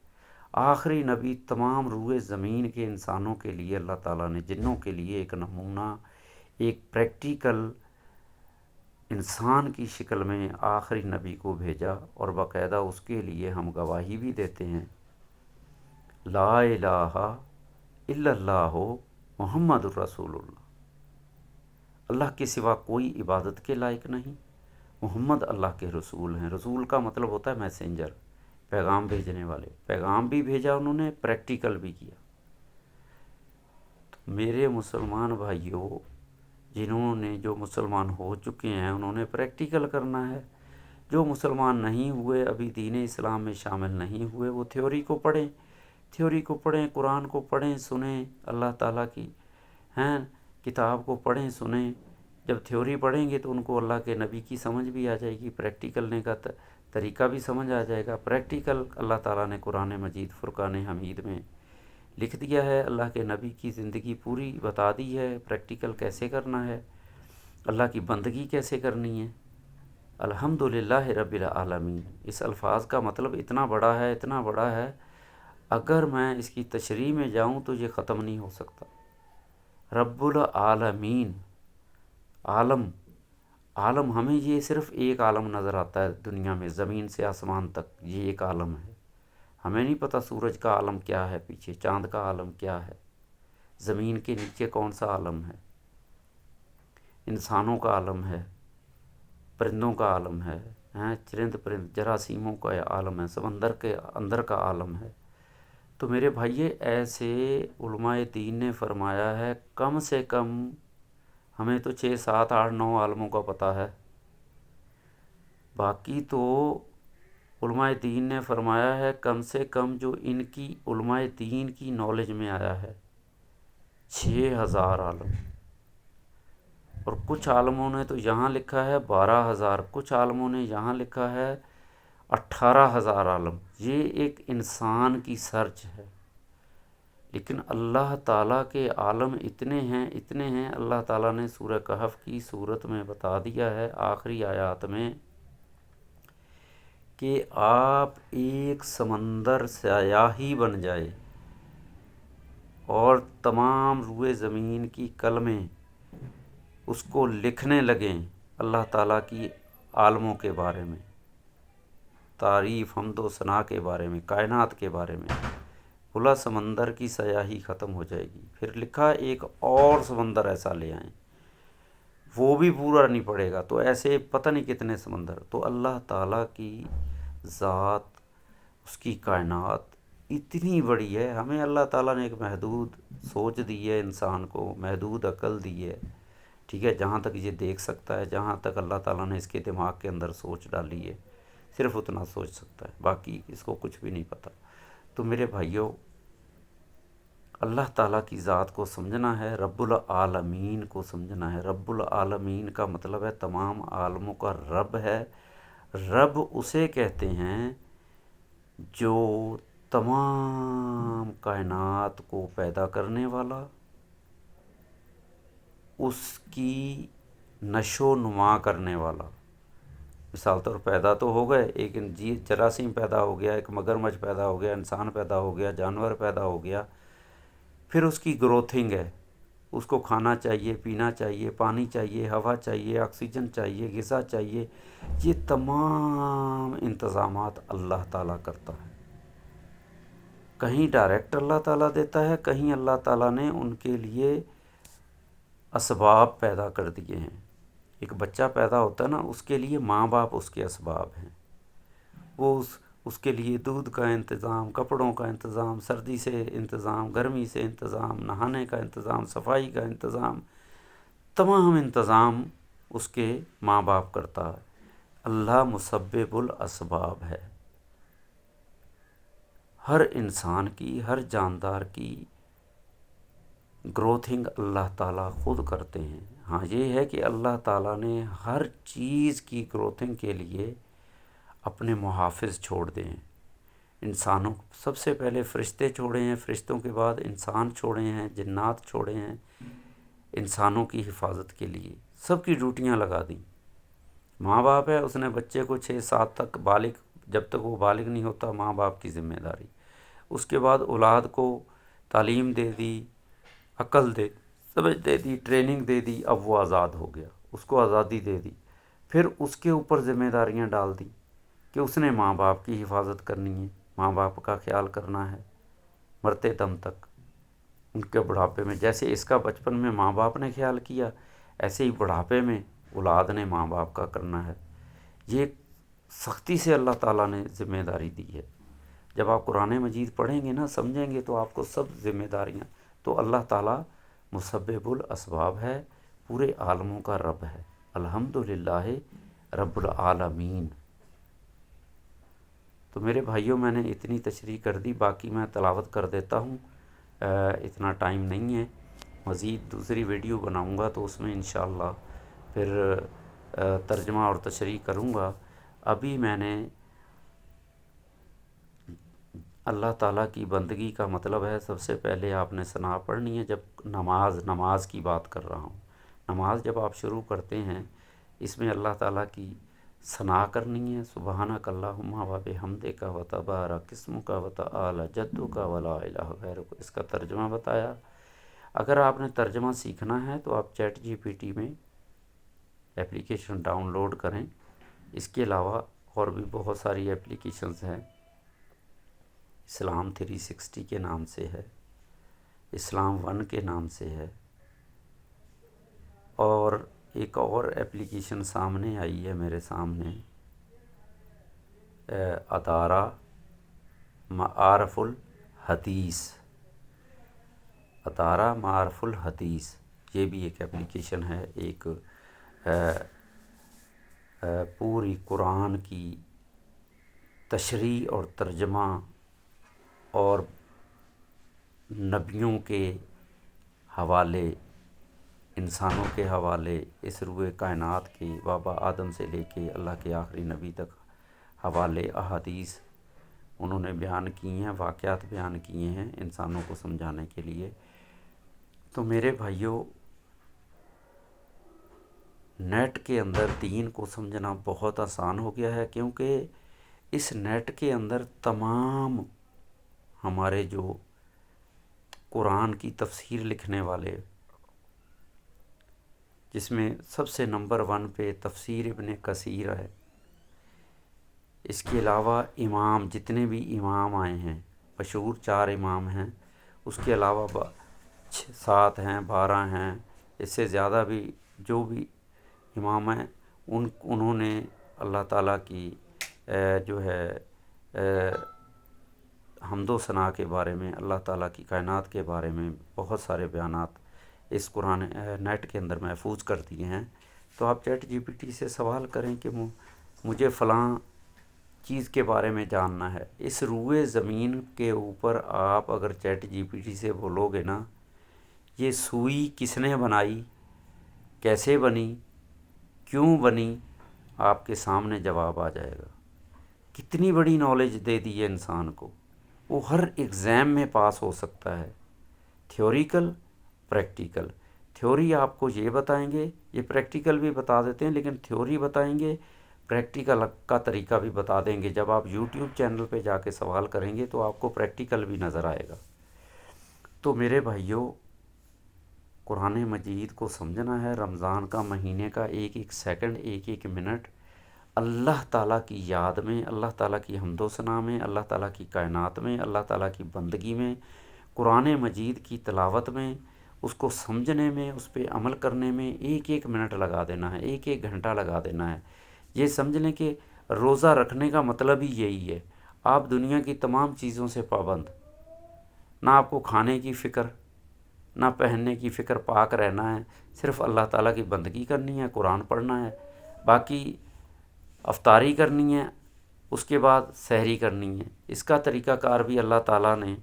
آخری نبی تمام روئے زمین کے انسانوں کے لیے اللہ تعالیٰ نے، جنوں کے لیے ایک نمونہ، ایک پریکٹیکل انسان کی شکل میں آخری نبی کو بھیجا، اور باقاعدہ اس کے لیے ہم گواہی بھی دیتے ہیں، لا الہ الا اللہ محمد الرسول اللہ۔ اللہ کے سوا کوئی عبادت کے لائق نہیں، محمد اللہ کے رسول ہیں۔ رسول کا مطلب ہوتا ہے میسنجر، پیغام بھیجنے والے۔ پیغام بھی بھیجا انہوں نے، پریکٹیکل بھی کیا۔ تو میرے مسلمان بھائیوں، جنہوں نے، جو مسلمان ہو چکے ہیں انہوں نے پریکٹیکل کرنا ہے۔ جو مسلمان نہیں ہوئے، ابھی دین اسلام میں شامل نہیں ہوئے، وہ تھیوری کو پڑھیں، تھیوری کو پڑھیں، قرآن کو پڑھیں سنیں، اللہ تعالیٰ کی کتاب کو پڑھیں سنیں۔ جب تھیوری پڑھیں گے تو ان کو اللہ کے نبی کی سمجھ بھی آ جائے گی، پریکٹیکل نے کا طریقہ بھی سمجھ آ جائے گا۔ پریکٹیکل اللہ تعالیٰ نے قرآن مجید فرقان حمید میں لکھ دیا ہے، اللہ کے نبی کی زندگی پوری بتا دی ہے، پریکٹیکل کیسے کرنا ہے، اللہ کی بندگی کیسے کرنی ہے۔ الحمدللہ رب العالمین، اس الفاظ کا مطلب اتنا بڑا ہے، اتنا بڑا ہے، اگر میں اس کی تشریح میں جاؤں تو یہ ختم نہیں ہو سکتا۔ رب العالمین، عالم، عالم، ہمیں یہ صرف ایک عالم نظر آتا ہے دنیا میں، زمین سے آسمان تک یہ ایک عالم ہے۔ ہمیں نہیں پتہ سورج کا عالم کیا ہے، پیچھے چاند کا عالم کیا ہے، زمین کے نیچے کون سا عالم ہے، انسانوں کا عالم ہے، پرندوں کا عالم ہے، چرند پرند جراثیموں کا عالم ہے، سمندر کے اندر کا عالم ہے۔ تو میرے بھائی، ایسے علماء دین نے فرمایا ہے، کم سے کم ہمیں تو 6 7 8 9 عالموں کا پتہ ہے، باقی تو علماء دین نے فرمایا ہے کم سے کم جو ان کی علماء دین کی نالج میں آیا ہے 6000 عالم، اور کچھ عالموں نے تو یہاں لکھا ہے 12000، کچھ عالموں نے یہاں لکھا ہے 18000 عالم۔ یہ ایک انسان کی سرچ ہے، لیکن اللہ تعالیٰ کے عالم اتنے ہیں، اتنے ہیں، اللہ تعالیٰ نے سورہ کہف کی صورت میں بتا دیا ہے آخری آیات میں کہ آپ ایک سمندر سیاہی بن جائے اور تمام روئے زمین کی کلمیں اس کو لکھنے لگیں اللہ تعالیٰ کی عالموں کے بارے میں، تعریف حمد و ثنا کے بارے میں، کائنات کے بارے میں، کھلا سمندر کی سیاہی ختم ہو جائے گی۔ پھر لکھا ایک اور سمندر ایسا لے آئیں، وہ بھی پورا نہیں پڑے گا، تو ایسے پتہ نہیں کتنے سمندر۔ تو اللہ تعالیٰ کی ذات، اس کی کائنات اتنی بڑی ہے، ہمیں اللہ تعالیٰ نے ایک محدود سوچ دی ہے، انسان کو محدود عقل دی ہے، ٹھیک ہے، جہاں تک یہ دیکھ سکتا ہے، جہاں تک اللہ تعالیٰ نے اس کے دماغ کے اندر سوچ ڈالی ہے، صرف اتنا سوچ سکتا ہے، باقی اس کو کچھ بھی نہیں پتہ۔ تو میرے بھائیوں، اللہ تعالیٰ کی ذات کو سمجھنا ہے، رب العالمین کو سمجھنا ہے۔ رب العالمین کا مطلب ہے تمام عالموں کا رب ہے۔ رب اسے کہتے ہیں جو تمام کائنات کو پیدا کرنے والا، اس کی نشو نما کرنے والا۔ مثال طور پیدا تو ہو گئے، ایک جراثیم پیدا ہو گیا، ایک مگرمچھ پیدا ہو گیا، انسان پیدا ہو گیا، جانور پیدا ہو گیا، پھر اس کی گروتھنگ ہے، اس کو کھانا چاہیے، پینا چاہیے، پانی چاہیے، ہوا چاہیے، آکسیجن چاہیے، غذا چاہیے۔ یہ تمام انتظامات اللہ تعالیٰ کرتا ہے۔ کہیں ڈائریکٹ اللہ تعالیٰ دیتا ہے، کہیں اللہ تعالیٰ نے ان کے لیے اسباب پیدا کر دیے ہیں۔ ایک بچہ پیدا ہوتا ہے نا، اس کے لیے ماں باپ اس کے اسباب ہیں۔ وہ اس کے لیے دودھ کا انتظام، کپڑوں کا انتظام، سردی سے انتظام، گرمی سے انتظام، نہانے کا انتظام، صفائی کا انتظام، تمام انتظام اس کے ماں باپ کرتا ہے۔ اللہ مسبب الاسباب ہے۔ ہر انسان کی، ہر جاندار کی گروتھنگ اللہ تعالیٰ خود کرتے ہیں۔ ہاں یہ ہے کہ اللہ تعالیٰ نے ہر چیز کی گروتھنگ کے لیے اپنے محافظ چھوڑ دے ہیں۔ انسانوں سب سے پہلے فرشتے چھوڑے ہیں، فرشتوں کے بعد انسان چھوڑے ہیں، جنات چھوڑے ہیں انسانوں کی حفاظت کے لیے۔ سب کی ڈیوٹیاں لگا دیں۔ ماں باپ ہے، اس نے بچے کو 6-7 تک جب تک وہ بالغ نہیں ہوتا، ماں باپ کی ذمہ داری۔ اس کے بعد اولاد کو تعلیم دے دی، عقل سمجھ دے دی، ٹریننگ دے دی، اب وہ آزاد ہو گیا، اس کو آزادی دے دی۔ پھر اس کے اوپر ذمہ داریاں ڈال دی کہ اس نے ماں باپ کی حفاظت کرنی ہے، ماں باپ کا خیال کرنا ہے مرتے دم تک، ان کے بڑھاپے میں۔ جیسے اس کا بچپن میں ماں باپ نے خیال کیا، ایسے ہی بڑھاپے میں اولاد نے ماں باپ کا کرنا ہے۔ یہ سختی سے اللہ تعالیٰ نے ذمہ داری دی ہے۔ جب آپ قرآن مجید پڑھیں گے نا، سمجھیں گے، تو آپ کو سب ذمہ داریاں، تو اللہ تعالیٰ مسبب الاسباب ہے، پورے عالموں کا رب ہے۔ الحمدللہ رب العالمین۔ تو میرے بھائیوں، میں نے اتنی تشریح کر دی، باقی میں تلاوت کر دیتا ہوں، اتنا ٹائم نہیں ہے۔ مزید دوسری ویڈیو بناؤں گا تو اس میں انشاءاللہ پھر ترجمہ اور تشریح کروں گا۔ ابھی میں نے اللہ تعالیٰ کی بندگی کا مطلب ہے، سب سے پہلے آپ نے ثنا پڑھنی ہے۔ جب نماز کی بات کر رہا ہوں، نماز جب آپ شروع کرتے ہیں، اس میں اللہ تعالیٰ کی ثنا کرنی ہے۔ سبحانک اللہم و بحمدک و تبارک اسمک و تعالی جدک ولا الہ غیرک۔ اس کا ترجمہ بتایا۔ اگر آپ نے ترجمہ سیکھنا ہے تو آپ چیٹ جی پی ٹی میں اپلیکیشن ڈاؤن لوڈ کریں۔ اس کے علاوہ اور بھی بہت ساری اپلیکیشنز ہیں۔ اسلام 360 کے نام سے ہے، اسلام 1 کے نام سے ہے، اور ایک اور اپلیکیشن سامنے آئی ہے میرے سامنے، ادارہ معارف الحدیث، ادارہ معارف الحدیث، یہ بھی ایک اپلیکیشن ہے۔ ایک پوری قرآن کی تشریح اور ترجمہ اور نبیوں کے حوالے، انسانوں کے حوالے، اس روئے کائنات کے بابا آدم سے لے کے اللہ کے آخری نبی تک حوالے احادیث انہوں نے بیان کی ہیں، واقعات بیان کیے ہیں انسانوں کو سمجھانے کے لیے۔ تو میرے بھائیوں، نیٹ کے اندر دین کو سمجھنا بہت آسان ہو گیا ہے، کیونکہ اس نیٹ کے اندر تمام ہمارے جو قرآن کی تفسیر لکھنے والے، جس میں سب سے نمبر 1 پہ تفسیر ابن کثیر ہے، اس کے علاوہ امام، جتنے بھی امام آئے ہیں، مشہور 4 امام ہیں، اس کے علاوہ 7 ہیں، 12 ہیں، اس سے زیادہ بھی جو بھی امام ہیں، انہوں نے اللہ تعالیٰ کی جو ہے حمد و ثنا کے بارے میں، اللہ تعالیٰ کی کائنات کے بارے میں بہت سارے بیانات اس قرآن نیٹ کے اندر محفوظ کر دیے ہیں۔ تو آپ چیٹ جی پی ٹی سے سوال کریں کہ مجھے فلاں چیز کے بارے میں جاننا ہے. اس روئے زمین کے اوپر آپ اگر چیٹ جی پی ٹی سے بولو گے نا یہ سوئی کس نے بنائی، کیسے بنی، کیوں بنی، آپ کے سامنے جواب آ جائے گا. کتنی بڑی نالج دے دی ہے انسان کو. وہ ہر ایگزام میں پاس ہو سکتا ہے، تھیوریکل پریکٹیکل. تھیوری آپ کو یہ بتائیں گے، یہ پریکٹیکل بھی بتا دیتے ہیں، لیکن تھیوری بتائیں گے، پریکٹیکل کا طریقہ بھی بتا دیں گے. جب آپ یوٹیوب چینل پہ جا کے سوال کریں گے تو آپ کو پریکٹیکل بھی نظر آئے گا. تو میرے بھائیوں، قرآن مجید کو سمجھنا ہے. رمضان کا مہینے کا ایک ایک سیکنڈ، ایک ایک منٹ اللہ تعالیٰ کی یاد میں، اللہ تعالیٰ کی حمد و ثنا میں، اللہ تعالیٰ کی کائنات میں، اللہ تعالیٰ کی بندگی میں، قرآن مجید کی تلاوت میں، اس کو سمجھنے میں، اس پہ عمل کرنے میں ایک ایک منٹ لگا دینا ہے، ایک ایک گھنٹہ لگا دینا ہے. یہ سمجھ لیں کہ روزہ رکھنے کا مطلب ہی یہی ہے. آپ دنیا کی تمام چیزوں سے پابند، نہ آپ کو کھانے کی فکر، نہ پہننے کی فکر، پاک رہنا ہے. صرف اللہ تعالیٰ کی بندگی کرنی ہے، قرآن پڑھنا ہے. باقی افطاری کرنی ہے، اس کے بعد سحری کرنی ہے. اس کا طریقہ کار بھی اللہ تعالیٰ نے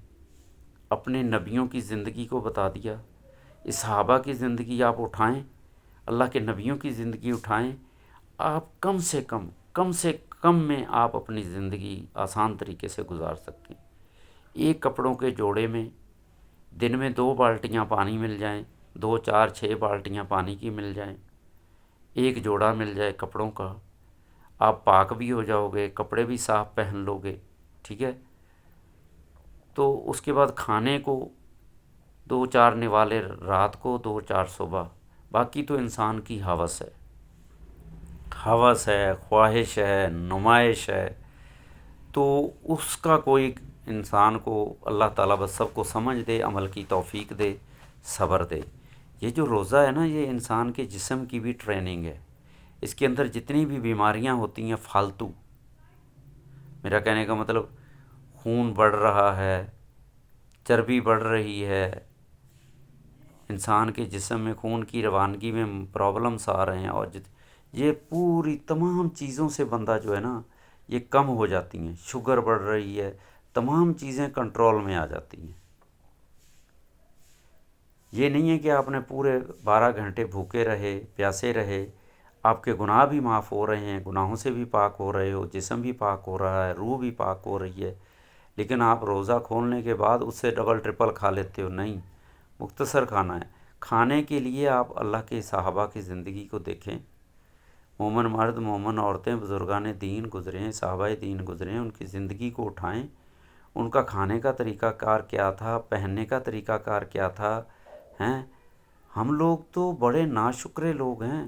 اپنے نبیوں کی زندگی کو بتا دیا. صحابہ کی زندگی آپ اٹھائیں، اللہ کے نبیوں کی زندگی اٹھائیں، آپ کم سے کم میں آپ اپنی زندگی آسان طریقے سے گزار سکیں. ایک کپڑوں کے جوڑے میں دن میں 2 بالٹیاں پانی مل جائیں، 2 4 6 بالٹیاں پانی کی مل جائیں، ایک جوڑا مل جائے کپڑوں کا، آپ پاک بھی ہو جاؤ گے، کپڑے بھی صاف پہن لو گے. ٹھیک ہے. تو اس کے بعد کھانے کو 2 4 نوالے رات کو، 2 4 صبح. باقی تو انسان کی ہوس ہے، خواہش ہے، نمائش ہے. تو اس کا کوئی انسان کو اللہ تعالیٰ بس سب کو سمجھ دے، عمل کی توفیق دے، صبر دے. یہ جو روزہ ہے نا، یہ انسان کے جسم کی بھی ٹریننگ ہے. اس کے اندر جتنی بھی بیماریاں ہوتی ہیں فالتو، میرا کہنے کا مطلب خون بڑھ رہا ہے، چربی بڑھ رہی ہے، انسان کے جسم میں خون کی روانگی میں پرابلمس آ رہے ہیں، اور یہ پوری تمام چیزوں سے بندہ جو ہے نا یہ کم ہو جاتی ہیں. شوگر بڑھ رہی ہے، تمام چیزیں کنٹرول میں آ جاتی ہیں. یہ نہیں ہے کہ آپ نے پورے 12 گھنٹے بھوکے رہے، پیاسے رہے، آپ کے گناہ بھی معاف ہو رہے ہیں، گناہوں سے بھی پاک ہو رہے ہو، جسم بھی پاک ہو رہا ہے، روح بھی پاک ہو رہی ہے، لیکن آپ روزہ کھولنے کے بعد اس سے ڈبل ٹرپل کھا لیتے ہو. نہیں، مختصر کھانا ہے. کھانے کے لیے آپ اللہ کے صحابہ کی زندگی کو دیکھیں. مومن مرد، مومن عورتیں، بزرگان دین گزرے ہیں، صحابہ دین گزرے ہیں، ان کی زندگی کو اٹھائیں. ان کا کھانے کا طریقہ کار کیا تھا، پہننے کا طریقہ کار کیا تھا. ہیں ہم لوگ تو بڑے ناشکرے لوگ ہیں.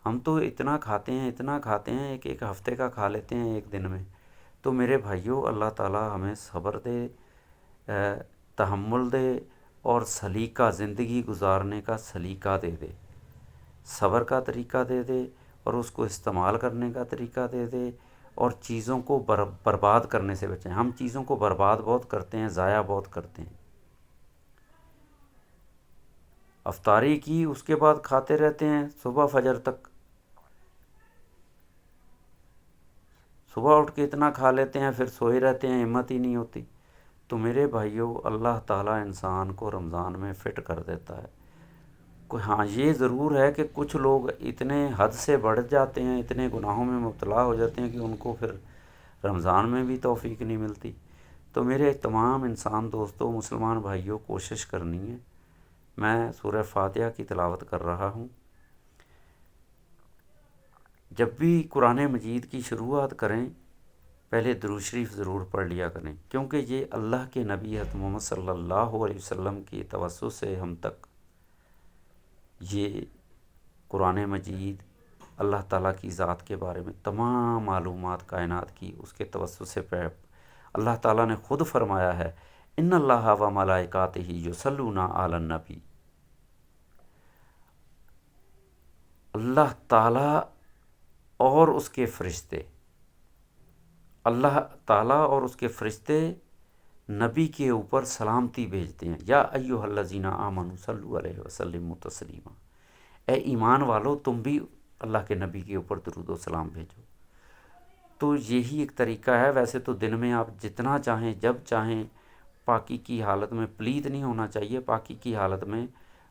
ہم تو اتنا کھاتے ہیں، اتنا کھاتے ہیں، ایک ایک ہفتے کا کھا لیتے ہیں ایک دن میں. تو میرے بھائیوں، اللہ تعالیٰ ہمیں صبر دے، تحمل دے، اور سلیقہ، زندگی گزارنے کا سلیقہ دے دے. صبر کا طریقہ دے دے، اور اس کو استعمال کرنے کا طریقہ دے دے، اور چیزوں کو برباد کرنے سے بچیں. ہم چیزوں کو برباد بہت کرتے ہیں، ضائع بہت کرتے ہیں. افطاری کی، اس کے بعد کھاتے رہتے ہیں صبح فجر تک. صبح اٹھ کے اتنا کھا لیتے ہیں، پھر سوئے رہتے ہیں، ہمت ہی نہیں ہوتی. تو میرے بھائیوں، اللہ تعالیٰ انسان کو رمضان میں فٹ کر دیتا ہے. ہاں یہ ضرور ہے کہ کچھ لوگ اتنے حد سے بڑھ جاتے ہیں، اتنے گناہوں میں مبتلا ہو جاتے ہیں کہ ان کو پھر رمضان میں بھی توفیق نہیں ملتی. تو میرے تمام انسان دوستوں، مسلمان بھائیوں، کوشش کرنی ہے. میں سورہ فاتحہ کی تلاوت کر رہا ہوں. جب بھی قرآن مجید کی شروعات کریں پہلے درود شریف ضرور پڑھ لیا کریں، کیونکہ یہ اللہ کے نبی حضرت محمد صلی اللہ علیہ وسلم کی توسط سے ہم تک یہ قرآن مجید، اللہ تعالیٰ کی ذات کے بارے میں تمام معلومات کائنات کی اس کے توسط سے اللہ تعالیٰ نے خود فرمایا ہے، ان اللہ و ملائکاتہ یصلون علی النبی. اللہ تعالیٰ اور اس کے فرشتے، اللہ تعالیٰ اور اس کے فرشتے نبی کے اوپر سلامتی بھیجتے ہیں. یا ایھا الذین آمنوا صلوا علیہ وسلموا تسلیما. اے ایمان والو، تم بھی اللہ کے نبی کے اوپر درود و سلام بھیجو. تو یہی ایک طریقہ ہے. ویسے تو دن میں آپ جتنا چاہیں جب چاہیں پاکی کی حالت میں، پلیت نہیں ہونا چاہیے. پاکی کی حالت میں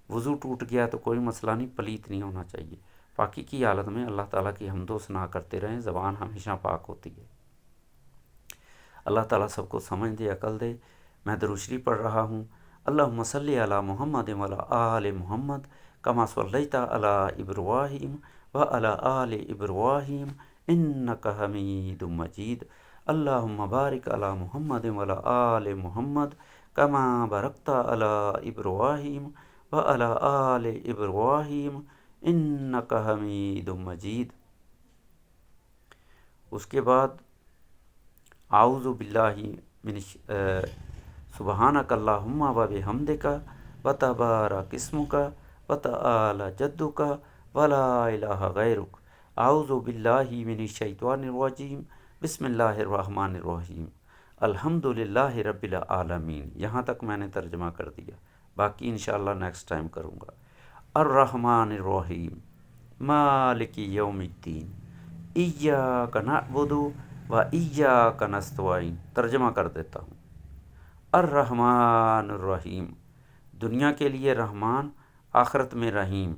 وضو ٹوٹ گیا تو کوئی مسئلہ نہیں، پلیت نہیں ہونا چاہیے. پاکی کی حالت میں اللہ تعالیٰ کی حمد و ثنا کرتے رہیں، زبان ہمیشہ پاک ہوتی ہے. اللہ تعالیٰ سب کو سمجھ دے، عقل دے. میں درود شریف پڑھ رہا ہوں. اللہم صلی علی محمد وعلی آل محمد کما صلیت علی ابراہیم وعلی آل ابراہیم انک حمید مجید. اللہم بارک علی محمد وعلی آل محمد کما بارکت علی ابراہیم وعلی آل ابراہیم انک حمید مجید. اس کے بعد اعوذ باللہ من سبحانک اللہم و بحمدک و تبارک اسمک و تعالی جدک ولا الہ غیرک. اعوذ باللہ من الشیطان الرجیم. بسم اللہ الرحمن الرحیم. الحمد للہ رب العالمین. یہاں تک میں نے ترجمہ کر دیا، باقی انشاءاللہ نیکسٹ ٹائم کروں گا. الرحمن الرحیم مالک یوم الدین ایاک نعبد و ایاک نستعین. ترجمہ کر دیتا ہوں. الرحمن الرحیم، دنیا کے لیے رحمان، آخرت میں رحیم.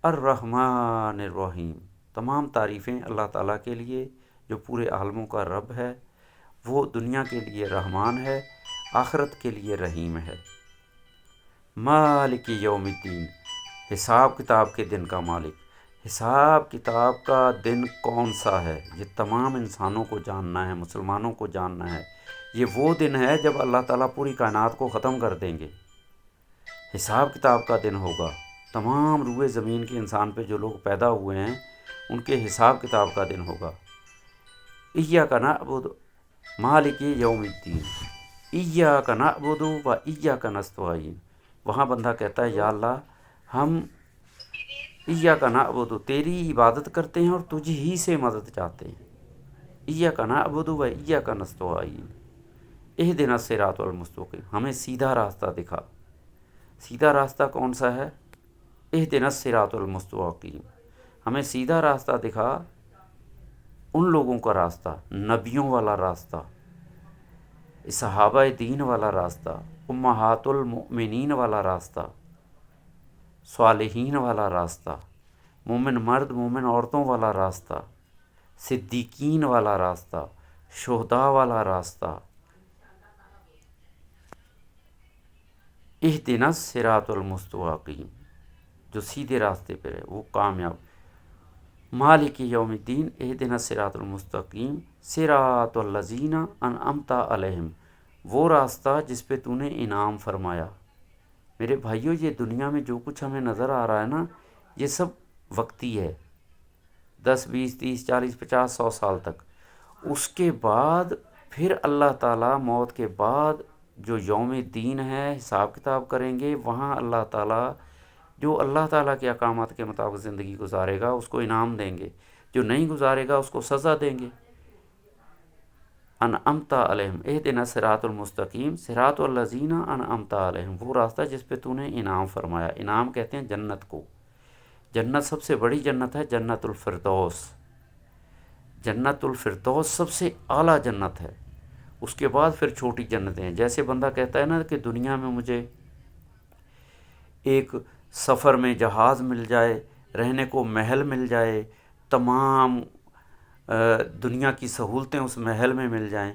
الرحمن الرحیم، تمام تعریفیں اللہ تعالیٰ کے لیے جو پورے عالموں کا رب ہے. وہ دنیا کے لیے رحمان ہے، آخرت کے لیے رحیم ہے. مالک یوم الدین، حساب کتاب کے دن کا مالک. حساب کتاب کا دن کون سا ہے یہ تمام انسانوں کو جاننا ہے، مسلمانوں کو جاننا ہے. یہ وہ دن ہے جب اللہ تعالیٰ پوری کائنات کو ختم کر دیں گے. حساب کتاب کا دن ہوگا. تمام روئے زمین کے انسان پہ جو لوگ پیدا ہوئے ہیں ان کے حساب کتاب کا دن ہوگا. ایاک نعبد مالک یوم الدین ایاک نعبد و ایاک نستعین. وہاں بندہ کہتا ہے یا اللہ ہم ایاک نعبد، تیری عبادت کرتے ہیں اور تجھ ہی سے مدد چاہتے ہیں. ایاک نعبد و ایاک نستعین. اہدنا الصراط المستقیم، ہمیں سیدھا راستہ دکھا. سیدھا راستہ کون سا ہے؟ اہدنا الصراط المستقیم، ہمیں سیدھا راستہ دکھا. ان لوگوں کا راستہ، نبیوں والا راستہ، صحابہ دین والا راستہ، امہات المؤمنین والا راستہ، صالحین والا راستہ، مومن مرد مومن عورتوں والا راستہ، صدیقین والا راستہ، شہداء والا راستہ. اہدنا الصراط المستقیم، جو سیدھے راستے پر ہے وہ کامیاب. مالک یوم الدین اہدنا الصراط المستقیم صراط الذین انعمت علیہم، وہ راستہ جس پہ تو نے انعام فرمایا. میرے بھائیو، یہ دنیا میں جو کچھ ہمیں نظر آ رہا ہے نا، یہ سب وقتی ہے. 10 20 30 40 50 100 سال تک. اس کے بعد پھر اللہ تعالیٰ موت کے بعد جو یوم دین ہے، حساب کتاب کریں گے. وہاں اللہ تعالیٰ جو اللہ تعالیٰ کے احکامات کے مطابق زندگی گزارے گا اس کو انعام دیں گے، جو نہیں گزارے گا اس کو سزا دیں گے. انعمت علیہم اہدنا الصراط المستقیم صراط الذین انعمت علیہم، وہ راستہ جس پہ تو نے انعام فرمایا. انعام کہتے ہیں جنت کو. جنت سب سے بڑی جنت ہے، جنت الفردوس. جنت الفردوس سب سے اعلیٰ جنت ہے. اس کے بعد پھر چھوٹی جنتیں ہیں. جیسے بندہ کہتا ہے نا کہ دنیا میں مجھے ایک سفر میں جہاز مل جائے، رہنے کو محل مل جائے، تمام دنیا کی سہولتیں اس محل میں مل جائیں،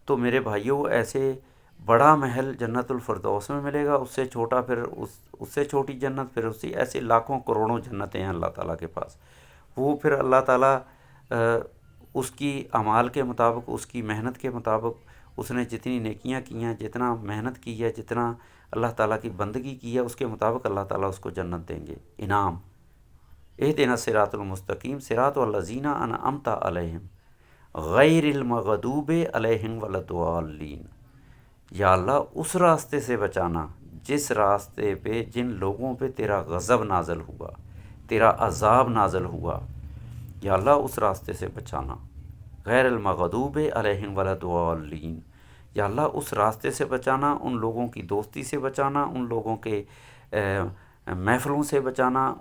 تو میرے بھائیوں ایسے بڑا محل جنت الفردوس میں ملے گا. اس سے چھوٹا پھر اس سے چھوٹی جنت، پھر اسی ایسے لاکھوں کروڑوں جنتیں ہیں اللہ تعالیٰ کے پاس. وہ پھر اللہ تعالیٰ اس کی اعمال کے مطابق، اس کی محنت کے مطابق، اس نے جتنی نیکیاں کی ہیں، جتنا محنت کی ہے، جتنا اللہ تعالیٰ کی بندگی کی ہے، اس کے مطابق اللہ تعالیٰ اس کو جنت دیں گے، انعام. اہدنا الصراط المستقیم صراط الذین انعمت علیہم غیر المغضوب علیہم ولا الضالین. یا اللہ اس راستے سے بچانا جس راستے پہ جن لوگوں پہ تیرا غضب نازل ہوا، تیرا عذاب نازل ہوا. یا اللہ اس راستے سے بچانا. غیر المغضوب علیہم ولا الضالین. یا اللہ اس راستے سے بچانا، ان لوگوں کی دوستی سے بچانا، ان لوگوں کے محفلوں سے بچانا،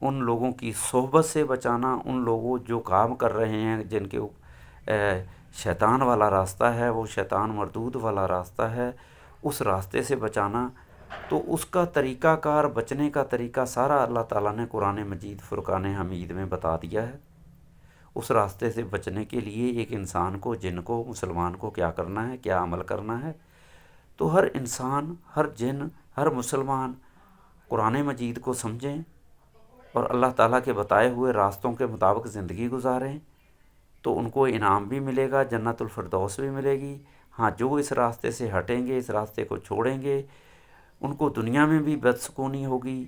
ان لوگوں کی صحبت سے بچانا، ان لوگوں جو کام کر رہے ہیں جن کے شیطان والا راستہ ہے، وہ شیطان مردود والا راستہ ہے، اس راستے سے بچانا، تو اس کا طریقہ کار، بچنے کا طریقہ سارا اللہ تعالیٰ نے قرآن مجید فرقان حمید میں بتا دیا ہے۔ اس راستے سے بچنے کے لیے ایک انسان کو، جن کو، مسلمان کو کیا کرنا ہے، کیا عمل کرنا ہے۔ تو ہر انسان، ہر جن، ہر مسلمان قرآن مجید کو سمجھیں اور اللہ تعالیٰ کے بتائے ہوئے راستوں کے مطابق زندگی گزاریں، تو ان کو انعام بھی ملے گا، جنت الفردوس بھی ملے گی۔ ہاں، جو اس راستے سے ہٹیں گے، اس راستے کو چھوڑیں گے، ان کو دنیا میں بھی بدسکونی ہوگی،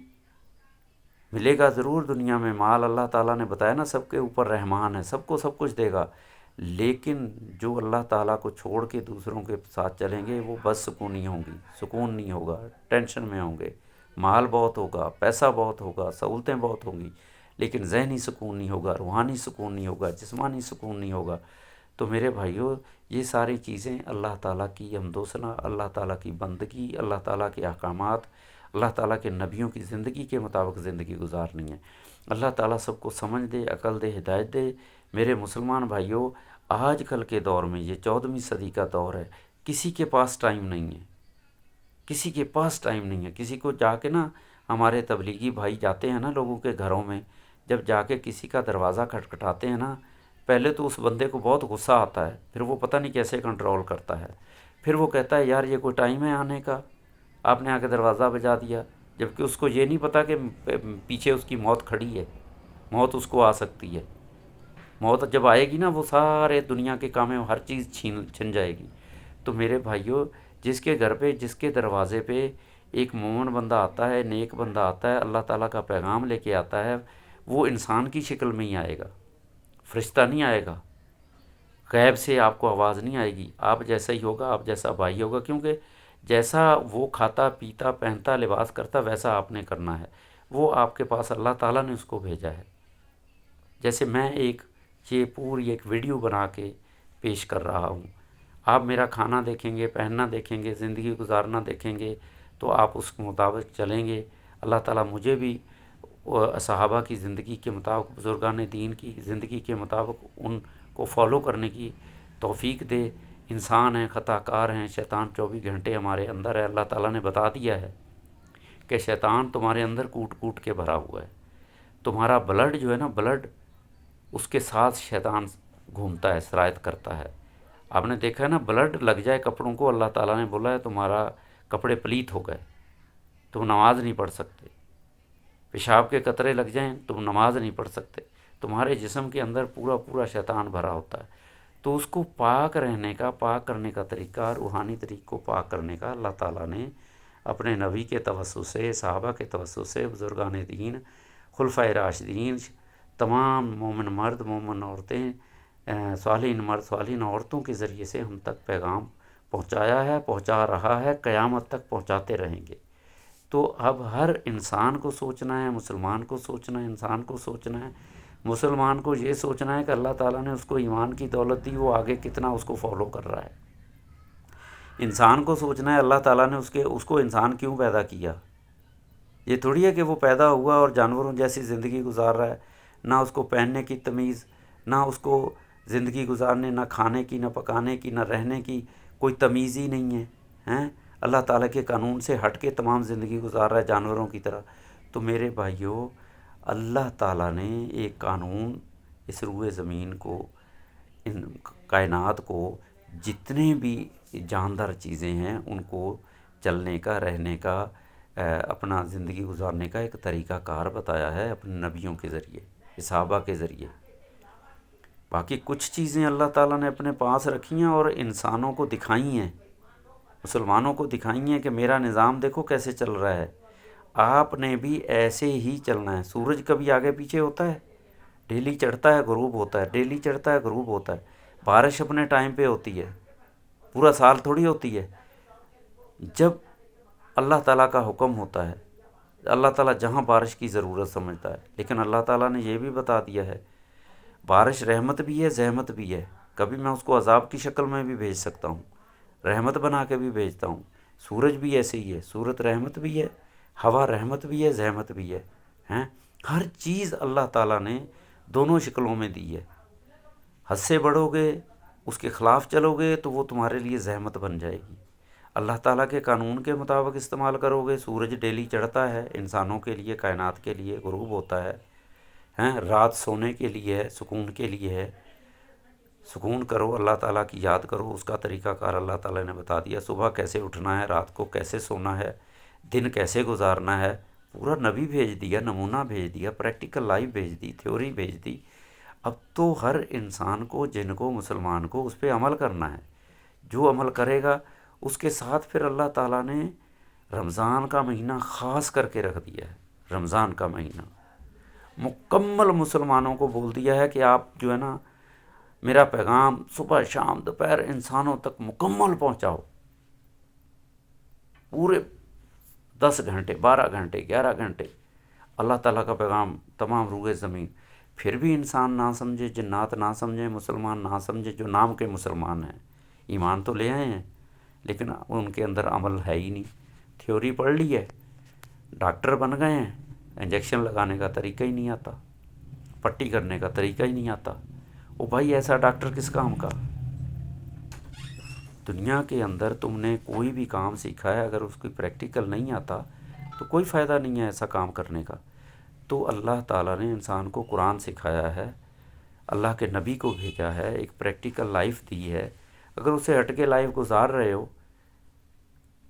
ملے گا ضرور دنیا میں مال۔ اللہ تعالیٰ نے بتایا نا، سب کے اوپر رحمان ہے، سب کو سب کچھ دے گا، لیکن جو اللہ تعالیٰ کو چھوڑ کے دوسروں کے ساتھ چلیں گے، وہ بدسکونی ہوں گی، سکون نہیں ہوگا، ٹینشن میں ہوں گے، مال بہت ہوگا، پیسہ بہت ہوگا، سہولتیں بہت ہوں گی، لیکن ذہنی سکون نہیں ہوگا، روحانی سکون نہیں ہوگا، جسمانی سکون نہیں ہوگا۔ تو میرے بھائیو، یہ ساری چیزیں اللہ تعالیٰ کی حمد و ثنا، اللہ تعالیٰ کی بندگی، اللہ تعالیٰ کے احکامات، اللہ تعالیٰ کے نبیوں کی زندگی کے مطابق زندگی گزارنی ہے۔ اللہ تعالیٰ سب کو سمجھ دے، عقل دے، ہدایت دے۔ میرے مسلمان بھائیو، آج کل کے دور میں، یہ 14ویں صدی کا دور ہے، کسی کے پاس ٹائم نہیں ہے، کسی کے پاس ٹائم نہیں ہے۔ کسی کو جا کے نا، ہمارے تبلیغی بھائی جاتے ہیں نا لوگوں کے گھروں میں، جب جا کے کسی کا دروازہ کھٹکھٹاتے ہیں نا، پہلے تو اس بندے کو بہت غصہ آتا ہے، پھر وہ پتہ نہیں کیسے کنٹرول کرتا ہے، پھر وہ کہتا ہے یار یہ کوئی ٹائم ہے آنے کا، آپ نے آ کے دروازہ بجا دیا، جبکہ اس کو یہ نہیں پتہ کہ پیچھے اس کی موت کھڑی ہے، موت اس کو آ سکتی ہے۔ موت جب آئے گی نا، وہ سارے دنیا کے کام میں ہر چیز چھن جائے گی۔ تو میرے بھائیو، جس کے گھر پہ، جس کے دروازے پہ ایک مومن بندہ آتا ہے، نیک بندہ آتا ہے، اللہ تعالیٰ کا پیغام لے کے آتا ہے، وہ انسان کی شکل میں ہی آئے گا، فرشتہ نہیں آئے گا، غیب سے آپ کو آواز نہیں آئے گی، آپ جیسا ہی ہوگا، آپ جیسا بھائی ہوگا، کیونکہ جیسا وہ کھاتا پیتا پہنتا لباس کرتا، ویسا آپ نے کرنا ہے۔ وہ آپ کے پاس اللہ تعالیٰ نے اس کو بھیجا ہے۔ جیسے میں یہ پوری ایک ویڈیو بنا کے پیش کر رہا ہوں، آپ میرا کھانا دیکھیں گے، پہننا دیکھیں گے، زندگی گزارنا دیکھیں گے، تو آپ اس کے مطابق چلیں گے۔ اللہ تعالیٰ مجھے بھی صحابہ کی زندگی کے مطابق، بزرگان دین کی زندگی کے مطابق ان کو فالو کرنے کی توفیق دے۔ انسان ہیں، خطا کار ہیں، شیطان 24 گھنٹے ہمارے اندر ہے۔ اللہ تعالیٰ نے بتا دیا ہے کہ شیطان تمہارے اندر کوٹ کوٹ کے بھرا ہوا ہے۔ تمہارا بلڈ جو ہے نا، بلڈ، اس کے ساتھ شیطان گھومتا ہے، سرایت کرتا ہے۔ آپ نے دیکھا ہے نا، بلڈ لگ جائے کپڑوں کو، اللہ تعالیٰ نے بولا ہے تمہارا کپڑے پلیت ہو گئے، تم نماز نہیں پڑھ سکتے۔ پیشاب کے قطرے لگ جائیں، تم نماز نہیں پڑھ سکتے۔ تمہارے جسم کے اندر پورا پورا شیطان بھرا ہوتا ہے۔ تو اس کو پاک رہنے کا، پاک کرنے کا طریقہ، روحانی طریق کو پاک کرنے کا اللہ تعالیٰ نے اپنے نبی کے توسط سے، صحابہ کے توسط سے، بزرگان دین، خلفائے راشدین، تمام مومن مرد، مومن عورتیں، صالحین مرد، صالحین عورتوں کے ذریعے سے ہم تک پیغام پہنچایا ہے، پہنچا رہا ہے، قیامت تک پہنچاتے رہیں گے۔ تو اب ہر انسان کو سوچنا ہے، مسلمان کو سوچنا ہے، انسان کو سوچنا ہے، مسلمان کو یہ سوچنا ہے کہ اللہ تعالیٰ نے اس کو ایمان کی دولت دی، وہ آگے کتنا اس کو فالو کر رہا ہے۔ انسان کو سوچنا ہے اللہ تعالیٰ نے اس کو انسان کیوں پیدا کیا۔ یہ تھوڑی ہے کہ وہ پیدا ہوا اور جانوروں جیسی زندگی گزار رہا ہے، نہ اس کو پہننے کی تمیز، نہ اس کو زندگی گزارنے، نہ کھانے کی، نہ پکانے کی، نہ رہنے کی کوئی تمیز ہی نہیں ہے، ہیں؟ اللہ تعالیٰ کے قانون سے ہٹ کے تمام زندگی گزار رہا ہے جانوروں کی طرح۔ تو میرے بھائیوں، اللہ تعالیٰ نے ایک قانون اس روئے زمین کو، ان کائنات کو، جتنے بھی جاندار چیزیں ہیں، ان کو چلنے کا، رہنے کا، اپنا زندگی گزارنے کا ایک طریقہ کار بتایا ہے اپنے نبیوں کے ذریعے، صحابہ کے ذریعے۔ باقی کچھ چیزیں اللہ تعالیٰ نے اپنے پاس رکھی ہیں اور انسانوں کو دکھائی ہیں، مسلمانوں کو دکھائی ہیں کہ میرا نظام دیکھو کیسے چل رہا ہے، آپ نے بھی ایسے ہی چلنا ہے۔ سورج کبھی آگے پیچھے ہوتا ہے؟ ڈیلی چڑھتا ہے، غروب ہوتا ہے، ڈیلی چڑھتا ہے، غروب ہوتا ہے۔ بارش اپنے ٹائم پہ ہوتی ہے، پورا سال تھوڑی ہوتی ہے۔ جب اللہ تعالیٰ کا حکم ہوتا ہے، اللہ تعالیٰ جہاں بارش کی ضرورت سمجھتا ہے، لیکن اللہ تعالیٰ نے یہ بھی بتا دیا ہے بارش رحمت بھی ہے، زحمت بھی ہے۔ کبھی میں اس کو عذاب کی شکل میں بھی بھیج سکتا ہوں، رحمت بنا کے بھی بھیجتا ہوں۔ سورج بھی ایسے ہی ہے، سورج رحمت بھی ہے، ہوا رحمت بھی ہے، زحمت بھی ہے، ہیں؟ ہر چیز اللہ تعالیٰ نے دونوں شکلوں میں دی ہے۔ حد سے بڑھو گے، اس کے خلاف چلو گے تو وہ تمہارے لیے زحمت بن جائے گی۔ اللہ تعالیٰ کے قانون کے مطابق استعمال کرو گے، سورج ڈیلی چڑھتا ہے انسانوں کے لیے، کائنات کے لیے، غروب ہوتا ہے، ہیں، رات سونے کے لیے ہے، سکون کے لیے ہے۔ سکون کرو، اللہ تعالیٰ کی یاد کرو، اس کا طریقہ کار اللہ تعالیٰ نے بتا دیا، صبح کیسے اٹھنا ہے، رات کو کیسے سونا ہے، دن کیسے گزارنا ہے، پورا نبی بھیج دیا، نمونہ بھیج دیا، پریکٹیکل لائف بھیج دی، تھیوری بھیج دی۔ اب تو ہر انسان کو، جن کو، مسلمان کو اس پہ عمل کرنا ہے۔ جو عمل کرے گا اس کے ساتھ پھر اللہ تعالیٰ نے رمضان کا مہینہ خاص کر کے رکھ دیا ہے۔ رمضان کا مہینہ مکمل مسلمانوں کو بول دیا ہے کہ آپ جو ہے نا میرا پیغام صبح شام دوپہر انسانوں تک مکمل پہنچاؤ، پورے 10 گھنٹے، 12 گھنٹے، 11 گھنٹے اللہ تعالیٰ کا پیغام تمام روئے زمین۔ پھر بھی انسان نہ سمجھے، جنات نہ سمجھیں، مسلمان نہ سمجھے، جو نام کے مسلمان ہیں، ایمان تو لے آئے ہیں لیکن ان کے اندر عمل ہے ہی نہیں۔ تھیوری پڑھ لی ہے، ڈاکٹر بن گئے ہیں، انجیکشن لگانے کا طریقہ ہی نہیں آتا، پٹی کرنے کا طریقہ ہی نہیں آتا۔ او بھائی ایسا ڈاکٹر کس کام کا؟ دنیا کے اندر تم نے کوئی بھی کام سیکھا ہے، اگر اس کی پریکٹیکل نہیں آتا تو کوئی فائدہ نہیں ہے ایسا کام کرنے کا۔ تو اللہ تعالیٰ نے انسان کو قرآن سکھایا ہے، اللہ کے نبی کو بھیجا ہے، ایک پریکٹیکل لائف دی ہے۔ اگر اسے ہٹ کے لائف گزار رہے ہو،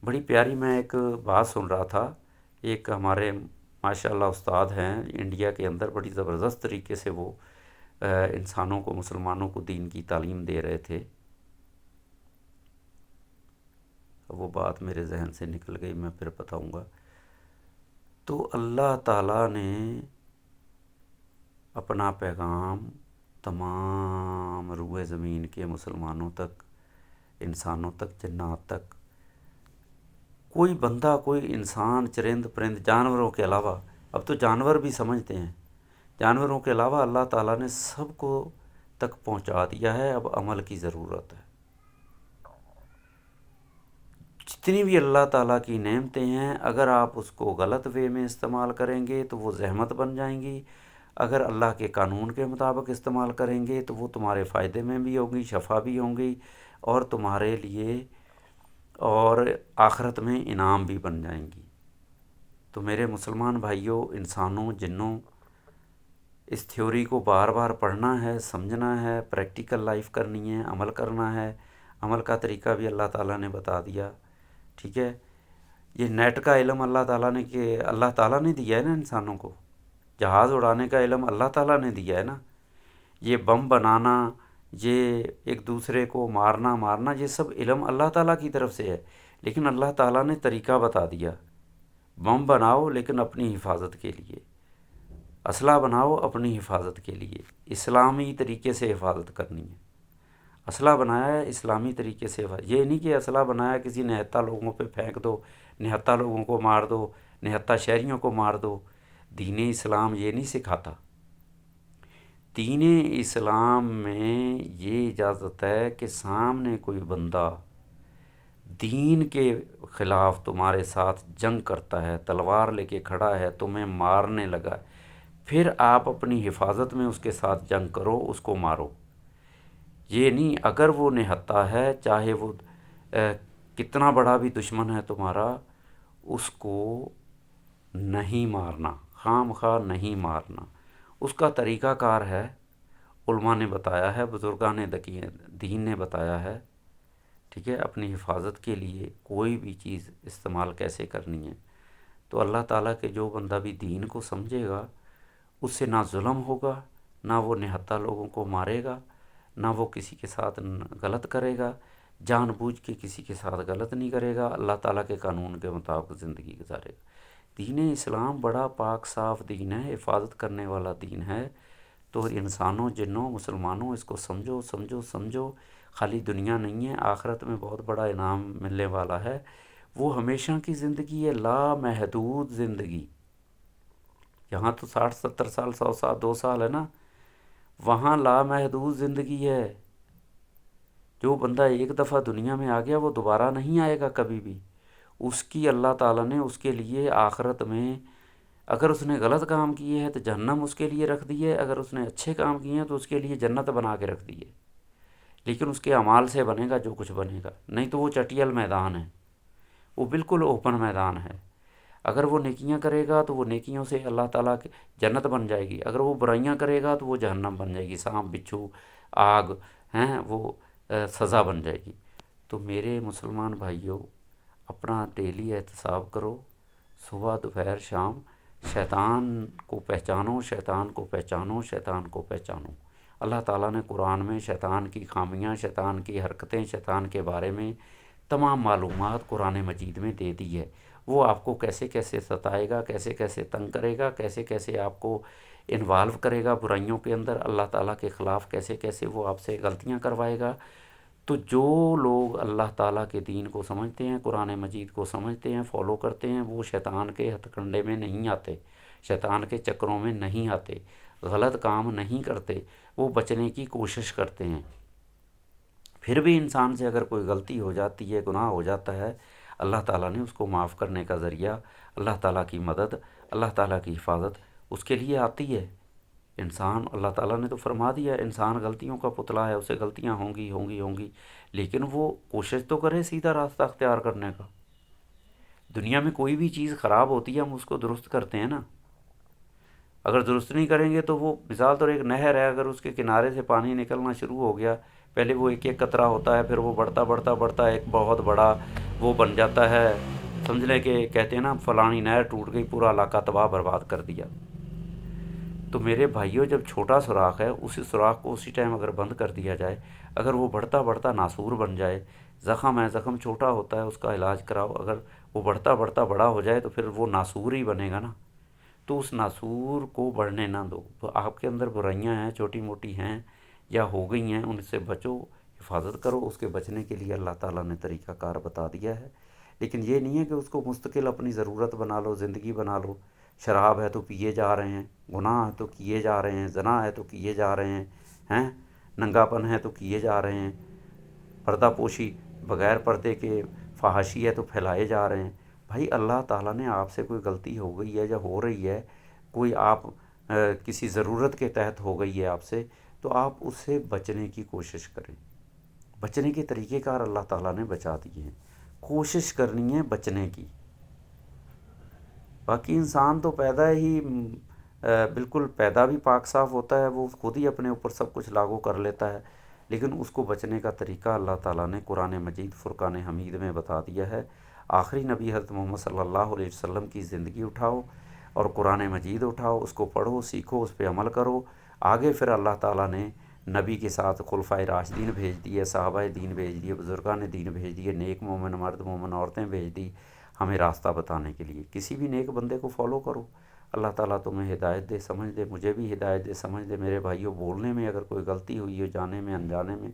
بڑی پیاری، میں ایک بات سن رہا تھا، ایک ہمارے ماشاء اللہ استاد ہیں انڈیا کے اندر، بڑی زبردست طریقے سے وہ انسانوں کو، مسلمانوں کو دین کی تعلیم دے رہے تھے۔ وہ بات میرے ذہن سے نکل گئی، میں پھر بتاؤں گا۔ تو اللہ تعالیٰ نے اپنا پیغام تمام روئے زمین کے مسلمانوں تک، انسانوں تک، جنات تک، کوئی بندہ، کوئی انسان، چرند پرند، جانوروں کے علاوہ، اب تو جانور بھی سمجھتے ہیں، جانوروں کے علاوہ اللہ تعالیٰ نے سب کو تک پہنچا دیا ہے۔ اب عمل کی ضرورت ہے۔ جتنی بھی اللہ تعالیٰ کی نعمتیں ہیں، اگر آپ اس کو غلط وے میں استعمال کریں گے تو وہ زحمت بن جائیں گی، اگر اللہ کے قانون کے مطابق استعمال کریں گے تو وہ تمہارے فائدے میں بھی ہوگی، شفا بھی ہوں گی، اور تمہارے لیے اور آخرت میں انعام بھی بن جائیں گی۔ تو میرے مسلمان بھائیوں، انسانوں، جنوں، اس تھیوری کو بار بار پڑھنا ہے، سمجھنا ہے، پریکٹیکل لائف کرنی ہے، عمل کرنا ہے۔ عمل کا طریقہ بھی اللہ تعالیٰ نے بتا دیا، ٹھیک ہے۔ یہ نیٹ کا علم اللہ تعالیٰ نے دیا ہے نا انسانوں کو، جہاز اڑانے کا علم اللہ تعالیٰ نے دیا ہے نا۔ یہ بم بنانا، یہ ایک دوسرے کو مارنا، یہ سب علم اللہ تعالیٰ کی طرف سے ہے، لیکن اللہ تعالیٰ نے طریقہ بتا دیا۔ بم بناؤ لیکن اپنی حفاظت کے لیے، اسلحہ بناؤ اپنی حفاظت کے لیے، اسلامی طریقے سے حفاظت کرنی ہے۔ اسلحہ بنایا ہے اسلامی طریقے سے، یہ نہیں کہ اسلحہ بنایا کسی نہتہ لوگوں پہ پھینک دو، نہتہ لوگوں کو مار دو، نہتہ شہریوں کو مار دو۔ دین اسلام یہ نہیں سکھاتا۔ دین اسلام میں یہ اجازت ہے کہ سامنے کوئی بندہ دین کے خلاف تمہارے ساتھ جنگ کرتا ہے، تلوار لے کے کھڑا ہے، تمہیں مارنے لگا، پھر آپ اپنی حفاظت میں اس کے ساتھ جنگ کرو، اس کو مارو۔ یہ نہیں اگر وہ نہتہ ہے، چاہے وہ کتنا بڑا بھی دشمن ہے تمہارا، اس کو نہیں مارنا، خام خواہ نہیں مارنا۔ اس کا طریقہ کار ہے، علماء نے بتایا ہے، بزرگان دین نے بتایا ہے، ٹھیک ہے۔ اپنی حفاظت کے لیے کوئی بھی چیز استعمال کیسے کرنی ہے۔ تو اللہ تعالیٰ کے جو بندہ بھی دین کو سمجھے گا، اس سے نہ ظلم ہوگا، نہ وہ نہتہ لوگوں کو مارے گا، نہ وہ کسی کے ساتھ غلط کرے گا، جان بوجھ کے کسی کے ساتھ غلط نہیں کرے گا، اللہ تعالیٰ کے قانون کے مطابق زندگی گزارے گا۔ دین اسلام بڑا پاک صاف دین ہے، حفاظت کرنے والا دین ہے۔ تو انسانوں، جنوں، مسلمانوں، اس کو سمجھو سمجھو سمجھو۔ خالی دنیا نہیں ہے، آخرت میں بہت بڑا انعام ملنے والا ہے۔ وہ ہمیشہ کی زندگی ہے، لامحدود زندگی۔ یہاں تو 60 70 سال، 100 سال، 2 سال ہے نا، وہاں لامحدود زندگی ہے۔ جو بندہ ایک دفعہ دنیا میں آ گیا وہ دوبارہ نہیں آئے گا کبھی بھی۔ اس کی اللہ تعالیٰ نے اس کے لیے آخرت میں اگر اس نے غلط کام کیے ہیں تو جہنم اس کے لیے رکھ دی ہے، اگر اس نے اچھے کام کیے ہیں تو اس کے لیے جنت بنا کے رکھ دی ہے، لیکن اس کے اعمال سے بنے گا جو کچھ بنے گا، نہیں تو وہ چٹیل میدان ہے، وہ بالکل اوپن میدان ہے۔ اگر وہ نیکیاں کرے گا تو وہ نیکیوں سے اللہ تعالیٰ کی جنت بن جائے گی، اگر وہ برائیاں کرے گا تو وہ جہنم بن جائے گی، سانپ بچھو آگ ہیں وہ سزا بن جائے گی۔ تو میرے مسلمان بھائیوں، اپنا ڈیلی احتساب کرو، صبح دوپہر شام، شیطان کو پہچانو، شیطان کو پہچانو، شیطان کو پہچانو۔ اللہ تعالیٰ نے قرآن میں شیطان کی خامیاں، شیطان کی حرکتیں، شیطان کے بارے میں تمام معلومات قرآن مجید میں دے دی ہے۔ وہ آپ کو کیسے کیسے ستائے گا، کیسے کیسے تنگ کرے گا، کیسے کیسے آپ کو انوالو کرے گا برائیوں کے اندر، اللہ تعالیٰ کے خلاف کیسے کیسے وہ آپ سے غلطیاں کروائے گا۔ تو جو لوگ اللہ تعالیٰ کے دین کو سمجھتے ہیں، قرآن مجید کو سمجھتے ہیں، فالو کرتے ہیں، وہ شیطان کے ہتھ کنڈے میں نہیں آتے، شیطان کے چکروں میں نہیں آتے، غلط کام نہیں کرتے، وہ بچنے کی کوشش کرتے ہیں۔ پھر بھی انسان سے اگر کوئی غلطی ہو جاتی ہے، گناہ ہو جاتا ہے، اللہ تعالیٰ نے اس کو معاف کرنے کا ذریعہ، اللہ تعالیٰ کی مدد، اللہ تعالیٰ کی حفاظت اس کے لیے آتی ہے۔ انسان، اللہ تعالیٰ نے تو فرما دیا انسان غلطیوں کا پتلا ہے، اسے غلطیاں ہوں گی ہوں گی ہوں گی، لیکن وہ کوشش تو کرے سیدھا راستہ اختیار کرنے کا۔ دنیا میں کوئی بھی چیز خراب ہوتی ہے ہم اس کو درست کرتے ہیں نا، اگر درست نہیں کریں گے تو وہ مثال طور ایک نہر ہے، اگر اس کے کنارے سے پانی نکلنا شروع ہو گیا، پہلے وہ ایک ایک قطرہ ہوتا ہے، پھر وہ بڑھتا بڑھتا بڑھتا ایک بہت بڑا وہ بن جاتا ہے، سمجھ لیں کہ کہتے ہیں نا فلانی نہر ٹوٹ گئی، پورا علاقہ تباہ برباد کر دیا۔ تو میرے بھائیوں، جب چھوٹا سوراخ ہے اسی سوراخ کو اسی ٹائم اگر بند کر دیا جائے، اگر وہ بڑھتا بڑھتا ناسور بن جائے، زخم ہے، زخم چھوٹا ہوتا ہے، اس کا علاج کراؤ، اگر وہ بڑھتا بڑھتا بڑا ہو جائے تو پھر وہ ناسور ہی بنے گا نا۔ تو اس ناسور کو بڑھنے نہ دو۔ تو آپ کے اندر برائیاں ہیں، چھوٹی موٹی ہیں یا ہو گئی ہیں، ان سے بچو، حفاظت کرو۔ اس کے بچنے کے لیے اللہ تعالیٰ نے طریقہ کار بتا دیا ہے، لیکن یہ نہیں ہے کہ اس کو مستقل اپنی ضرورت بنا لو، زندگی بنا لو۔ شراب ہے تو پیے جا رہے ہیں، گناہ ہے تو کیے جا رہے ہیں، زنا ہے تو کیے جا رہے ہیں، ننگا پن ہے تو کیے جا رہے ہیں، پردہ پوشی بغیر پردے کے فحاشی ہے تو پھیلائے جا رہے ہیں۔ بھائی اللہ تعالیٰ نے آپ سے کوئی غلطی ہو گئی ہے یا ہو رہی ہے، کوئی آپ کسی ضرورت کے تحت ہو گئی ہے آپ سے، تو آپ اس سے بچنے کی کوشش کریں۔ بچنے کے طریقہ کار اللہ تعالیٰ نے بچا دیے ہیں، کوشش کرنی ہے بچنے کی۔ باقی انسان تو پیدا ہی بالکل پیدا بھی پاک صاف ہوتا ہے، وہ خود ہی اپنے اوپر سب کچھ لاگو کر لیتا ہے، لیکن اس کو بچنے کا طریقہ اللہ تعالیٰ نے قرآن مجید فرقان حمید میں بتا دیا ہے۔ آخری نبی حضرت محمد صلی اللہ علیہ وسلم کی زندگی اٹھاؤ اور قرآن مجید اٹھاؤ، اس کو پڑھو، سیکھو، اس پہ عمل کرو۔ آگے پھر اللہ تعالیٰ نے نبی کے ساتھ خلفائے راشدین بھیج دیے، صحابہ دین بھیج دیے، بزرگان دین بھیج دیے، نیک مومن مرد مومن عورتیں بھیج دی ہمیں راستہ بتانے کے لیے۔ کسی بھی نیک بندے کو فالو کرو، اللہ تعالیٰ تمہیں ہدایت دے، سمجھ دے، مجھے بھی ہدایت دے، سمجھ دے۔ میرے بھائیوں، بولنے میں اگر کوئی غلطی ہوئی ہو، جانے میں انجانے میں،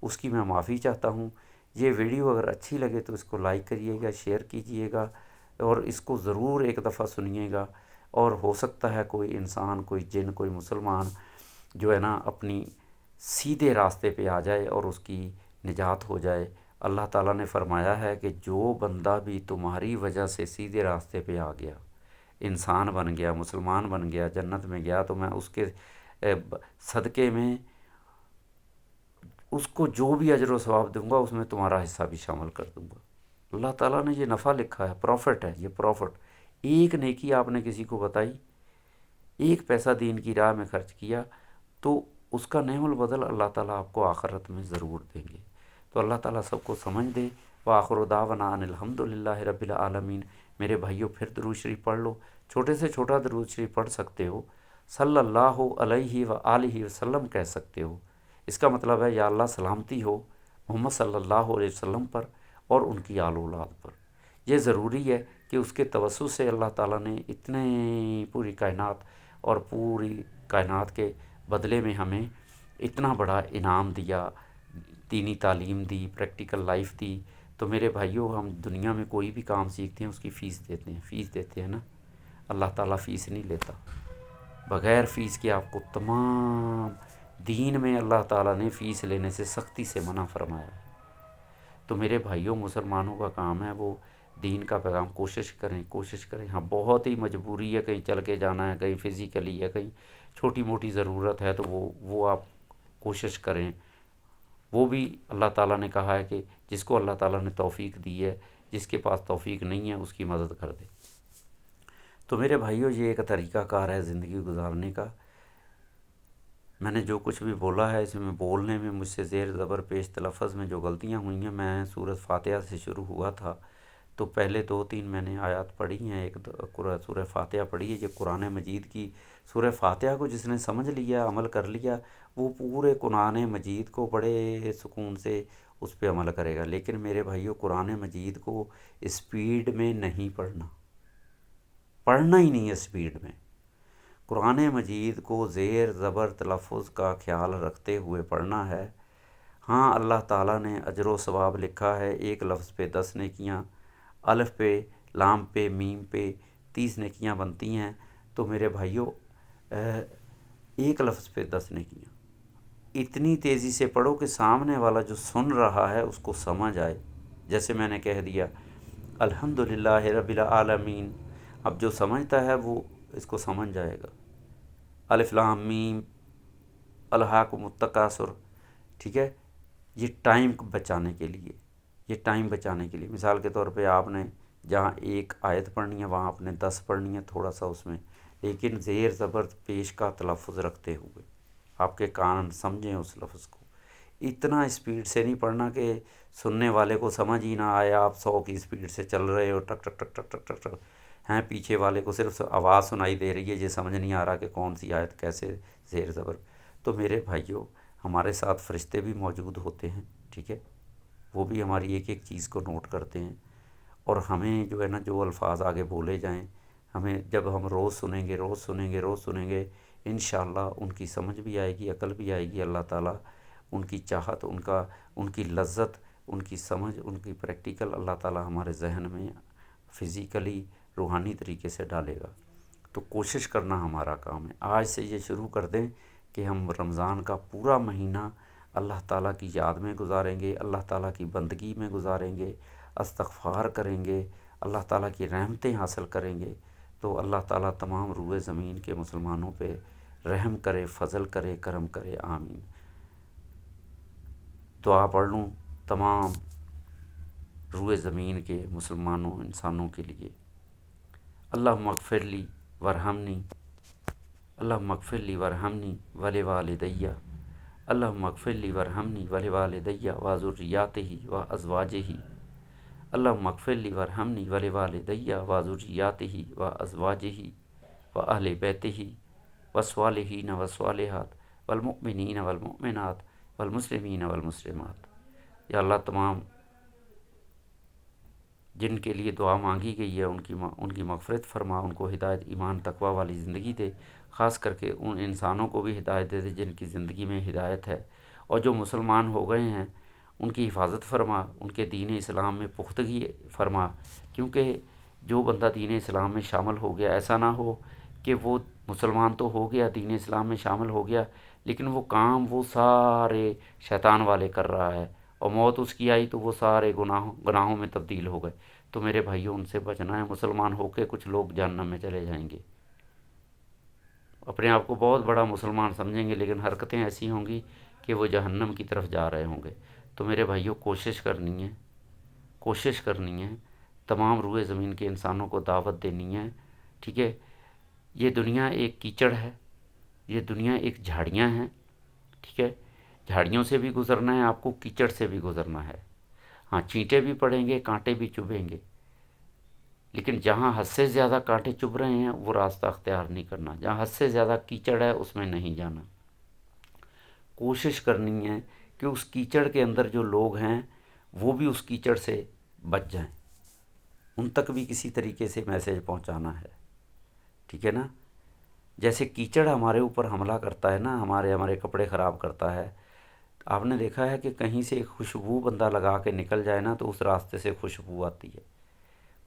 اس کی میں معافی چاہتا ہوں۔ یہ ویڈیو اگر اچھی لگے تو اس کو لائک کریے گا، شیئر کیجئے گا، اور اس کو ضرور ایک دفعہ سنیے گا، اور ہو سکتا ہے کوئی انسان، کوئی جن، کوئی مسلمان جو ہے نا اپنی سیدھے راستے پہ آ جائے اور اس کی نجات ہو جائے۔ اللہ تعالیٰ نے فرمایا ہے کہ جو بندہ بھی تمہاری وجہ سے سیدھے راستے پہ آ گیا، انسان بن گیا، مسلمان بن گیا، جنت میں گیا، تو میں اس کے صدقے میں اس کو جو بھی اجر و ثواب دوں گا اس میں تمہارا حصہ بھی شامل کر دوں گا۔ اللہ تعالیٰ نے یہ نفع لکھا ہے، پروفٹ ہے یہ، پروفٹ۔ ایک نیکی آپ نے کسی کو بتائی، ایک پیسہ دین کی راہ میں خرچ کیا، تو اس کا نعم البدل اللہ تعالیٰ آپ کو آخرت میں ضرور دیں گے۔ تو اللہ تعالیٰ سب کو سمجھ دے۔ وآخر دعوانا ان الحمدللہ رب العالمین۔ میرے بھائیوں، پھر درود شریف پڑھ لو، چھوٹے سے چھوٹا درود شریف پڑھ سکتے ہو، صلی اللہ علیہ وآلہ وسلم کہہ سکتے ہو۔ اس کا مطلب ہے یا اللہ سلامتی ہو محمد صلی اللہ علیہ وسلم پر اور ان کی آل اولاد پر۔ یہ ضروری ہے کہ اس کے توسط سے اللہ تعالیٰ نے اتنے پوری کائنات اور پوری کائنات کے بدلے میں ہمیں اتنا بڑا انعام دیا، دینی تعلیم دی، پریکٹیکل لائف دی۔ تو میرے بھائیوں، ہم دنیا میں کوئی بھی کام سیکھتے ہیں اس کی فیس دیتے ہیں نا، اللہ تعالیٰ فیس نہیں لیتا۔ بغیر فیس کے آپ کو تمام دین میں اللہ تعالیٰ نے فیس لینے سے سختی سے منع فرمایا ہے۔ تو میرے بھائیوں، مسلمانوں کا کام ہے وہ دین کا پیغام کوشش کریں. ہاں بہت ہی مجبوری ہے، کہیں چل کے جانا ہے، کہیں فزیکلی ہے، کہیں چھوٹی موٹی ضرورت ہے تو وہ آپ کوشش کریں. وہ بھی اللہ تعالیٰ نے کہا ہے کہ جس کو اللہ تعالیٰ نے توفیق دی ہے، جس کے پاس توفیق نہیں ہے اس کی مدد کر دے. تو میرے بھائیو، یہ ایک طریقہ کار ہے زندگی گزارنے کا. میں نے جو کچھ بھی بولا ہے اس میں بولنے میں مجھ سے زیر زبر پیش تلفظ میں جو غلطیاں ہوئی ہیں، میں سورۃ فاتحہ سے شروع ہوا تھا تو پہلے 2-3 میں نے آیات پڑھی ہیں. ایک سورہ فاتحہ پڑھی ہے. یہ قرآن مجید کی سورہ فاتحہ کو جس نے سمجھ لیا، عمل کر لیا، وہ پورے قرآن مجید کو بڑے سکون سے اس پہ عمل کرے گا. لیکن میرے بھائیو، قرآن مجید کو اسپیڈ میں نہیں پڑھنا ہی نہیں ہے اسپیڈ میں. قرآن مجید کو زیر زبر تلفظ کا خیال رکھتے ہوئے پڑھنا ہے. ہاں اللہ تعالیٰ نے اجر و ثواب لکھا ہے. ایک لفظ پہ 10 نیکیاں، الف پہ، لام پہ، میم پہ 30 نیکیاں بنتی ہیں. تو میرے بھائیوں، ایک لفظ پہ 10 نیکیاں. اتنی تیزی سے پڑھو کہ سامنے والا جو سن رہا ہے اس کو سمجھ آئے. جیسے میں نے کہہ دیا الحمدللہ رب العالمین، اب جو سمجھتا ہے وہ اس کو سمجھ جائے گا. الف لام میم الہاکم التکاثر، ٹھیک ہے. یہ ٹائم بچانے کے لیے مثال کے طور پہ آپ نے جہاں ایک آیت پڑھنی ہے وہاں آپ نے 10 پڑھنی ہے، تھوڑا سا اس میں، لیکن زیر زبر پیش کا تلفظ رکھتے ہوئے آپ کے کان سمجھیں اس لفظ کو. اتنا اسپیڈ سے نہیں پڑھنا کہ سننے والے کو سمجھ ہی نہ آئے. آپ 100 کی اسپیڈ سے چل رہے ہو، ٹک ٹک ٹک ٹک ٹک ٹک ٹک ہیں، پیچھے والے کو صرف آواز سنائی دے رہی ہے، یہ سمجھ نہیں آ رہا کہ کون سی آیت کیسے زیر زبر. تو میرے بھائیوں، ہمارے ساتھ فرشتے بھی موجود ہوتے ہیں، ٹھیک ہے. وہ بھی ہماری ایک ایک چیز کو نوٹ کرتے ہیں. اور ہمیں جو ہے نا، جو الفاظ آگے بولے جائیں، ہمیں جب ہم روز سنیں گے انشاءاللہ ان کی سمجھ بھی آئے گی، عقل بھی آئے گی. اللہ تعالیٰ ان کی چاہت، ان کی لذت، ان کی سمجھ، ان کی پریکٹیکل اللہ تعالیٰ ہمارے ذہن میں فزیکلی روحانی طریقے سے ڈالے گا. تو کوشش کرنا ہمارا کام ہے. آج سے یہ شروع کر دیں کہ ہم رمضان کا پورا مہینہ اللہ تعالیٰ کی یاد میں گزاریں گے، اللہ تعالیٰ کی بندگی میں گزاریں گے، استغفار کریں گے، اللہ تعالیٰ کی رحمتیں حاصل کریں گے. تو اللہ تعالیٰ تمام روئے زمین کے مسلمانوں پہ رحم کرے، فضل کرے، کرم کرے. آمین. دعا پڑھ لوں تمام روئے زمین کے مسلمانوں انسانوں کے لیے. اللہم اغفر لی ورحمنی، اللہم اغفر لی ورحمنی ولوالدی، اللہم اغفر لی ورحمنی ولوالدی وذریاتہ وازواجہ، اللہم اغفر لی ورحمنی ولوالدی وذریاتہ وازواجہ واہل بیتہ والصالحین والصالحات والمؤمنین والمؤمنات والمسلمین والمسلمات. یا اللہ، تمام جن کے لیے دعا مانگی گئی ہے ان کی مغفرت فرما، ان کو ہدایت، ایمان، تقوی والی زندگی دے. خاص کر کے ان انسانوں کو بھی ہدایت دے جن کی زندگی میں ہدایت ہے. اور جو مسلمان ہو گئے ہیں ان کی حفاظت فرما، ان کے دین اسلام میں پختگی فرما. کیونکہ جو بندہ دین اسلام میں شامل ہو گیا، ایسا نہ ہو کہ وہ مسلمان تو ہو گیا، دین اسلام میں شامل ہو گیا، لیکن وہ کام وہ سارے شیطان والے کر رہا ہے، اور موت اس کی آئی تو وہ سارے گناہوں میں تبدیل ہو گئے. تو میرے بھائیوں، ان سے بچنا ہے. مسلمان ہو کے کچھ لوگ جہنم میں چلے جائیں گے، اپنے آپ کو بہت بڑا مسلمان سمجھیں گے، لیکن حرکتیں ایسی ہوں گی کہ وہ جہنم کی طرف جا رہے ہوں گے. تو میرے بھائیوں، کوشش کرنی ہے. تمام روئے زمین کے انسانوں کو دعوت دینی ہے، ٹھیک ہے. یہ دنیا ایک کیچڑ ہے، یہ دنیا ایک جھاڑیاں ہیں، ٹھیک ہے. جھاڑیوں سے بھی گزرنا ہے آپ کو، کیچڑ سے بھی گزرنا ہے. ہاں، چینٹے بھی پڑیں گے، کانٹے بھی چبھیں گے، لیکن جہاں حد سے زیادہ کانٹے چبھ رہے ہیں وہ راستہ اختیار نہیں کرنا. جہاں حد سے زیادہ کیچڑ ہے اس میں نہیں جانا. کوشش کرنی ہے کہ اس کیچڑ کے اندر جو لوگ ہیں وہ بھی اس کیچڑ سے بچ جائیں، ان تک بھی کسی طریقے سے میسیج پہنچانا ہے، ٹھیک ہے نا. جیسے کیچڑ ہمارے اوپر حملہ کرتا ہے نا، ہمارے کپڑے خراب کرتا ہے. آپ نے دیکھا ہے کہ کہیں سے ایک خوشبو بندہ لگا کے نکل جائے نا تو اس راستے سے خوشبو آتی ہے.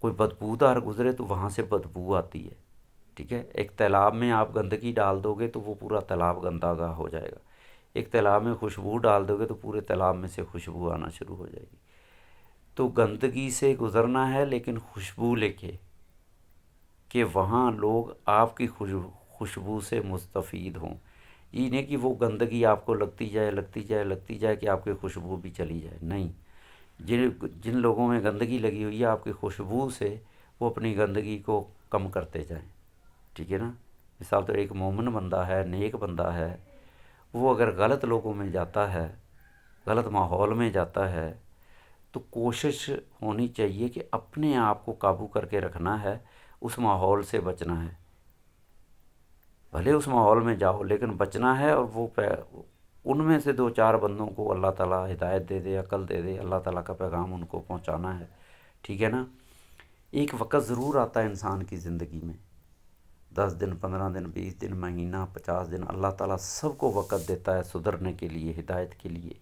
کوئی بدبودار گزرے تو وہاں سے بدبو آتی ہے، ٹھیک ہے. ایک تالاب میں آپ گندگی ڈال دو گے تو وہ پورا تالاب گندہ گاہ ہو جائے گا. ایک تالاب میں خوشبو ڈال دو گے تو پورے تالاب میں سے خوشبو آنا شروع ہو جائے گی. تو گندگی سے گزرنا ہے لیکن خوشبو لے کے، کہ وہاں لوگ آپ کی خوشبو سے مستفید ہوں۔ یہ نہیں کہ وہ گندگی آپ کو لگتی جائے لگتی جائے لگتی جائے کہ آپ کی خوشبو بھی چلی جائے، نہیں۔ جن لوگوں میں گندگی لگی ہوئی ہے آپ کی خوشبو سے، وہ اپنی گندگی کو کم کرتے جائیں، ٹھیک ہے نا۔ مثال تو ایک مومن بندہ ہے، نیک بندہ ہے، وہ اگر غلط لوگوں میں جاتا ہے، غلط ماحول میں جاتا ہے، تو کوشش ہونی چاہیے کہ اپنے آپ کو قابو کر کے رکھنا ہے، اس ماحول سے بچنا ہے۔ بھلے اس ماحول میں جاؤ لیکن بچنا ہے، اور وہ ان میں سے دو چار بندوں کو اللہ تعالیٰ ہدایت دے دے، عقل دے دے، اللہ تعالیٰ کا پیغام ان کو پہنچانا ہے، ٹھیک ہے نا۔ ایک وقت ضرور آتا ہے انسان کی زندگی میں، 10 دن، 15 دن، 20 دن، مہینہ، 50 دن، اللہ تعالیٰ سب کو وقت دیتا ہے سدھرنے کے لیے، ہدایت کے لیے۔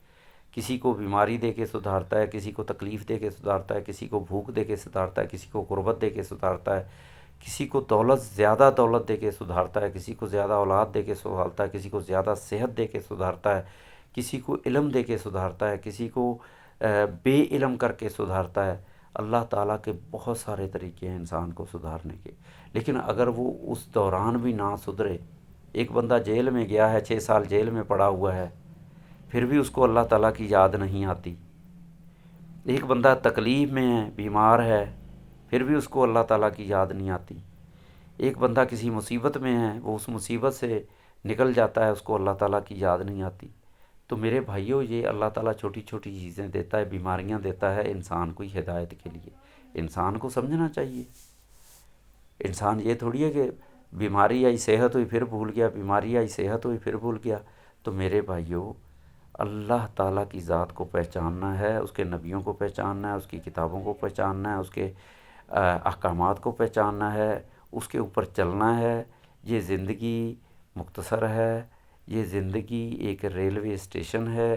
کسی کو بیماری دے کے سدھارتا ہے، کسی کو تکلیف دے کے سدھارتا ہے، کسی کو بھوک دے کے سدھارتا ہے، کسی کو غربت دے کے سدھارتا ہے، کسی کو زیادہ دولت دے کے سدھارتا ہے، کسی کو زیادہ اولاد دے کے سدھارتا ہے، کسی کو زیادہ صحت دے کے سدھارتا ہے، کسی کو علم دے کے سدھارتا ہے، کسی کو بے علم کر کے سدھارتا ہے۔ اللہ تعالیٰ کے بہت سارے طریقے ہیں انسان کو سدھارنے کے، لیکن اگر وہ اس دوران بھی نہ سدھرے، ایک بندہ جیل میں گیا ہے، 6 سال جیل میں پڑا ہوا ہے، پھر بھی اس کو اللہ تعالیٰ کی یاد نہیں آتی۔ ایک بندہ تکلیف میں ہے، بیمار ہے، پھر بھی اس کو اللہ تعالیٰ کی یاد نہیں آتی۔ ایک بندہ کسی مصیبت میں ہے، وہ اس مصیبت سے نکل جاتا ہے، اس کو اللہ تعالیٰ کی یاد نہیں آتی۔ تو میرے بھائیوں، یہ اللہ تعالیٰ چھوٹی چھوٹی چیزیں دیتا ہے، بیماریاں دیتا ہے انسان کو ہدایت کے لیے۔ انسان کو سمجھنا چاہیے۔ انسان یہ تھوڑی ہے کہ بیماری آئی صحت ہوئی پھر بھول گیا، بیماری آئی صحت ہوئی پھر بھول گیا۔ تو میرے بھائیوں، اللہ تعالیٰ کی ذات کو پہچاننا ہے، اس کے نبیوں کو پہچاننا ہے، اس کی کتابوں کو پہچاننا ہے، اس کے احکامات کو پہچاننا ہے، اس کے اوپر چلنا ہے۔ یہ زندگی مختصر ہے، یہ زندگی ایک ریلوے اسٹیشن ہے،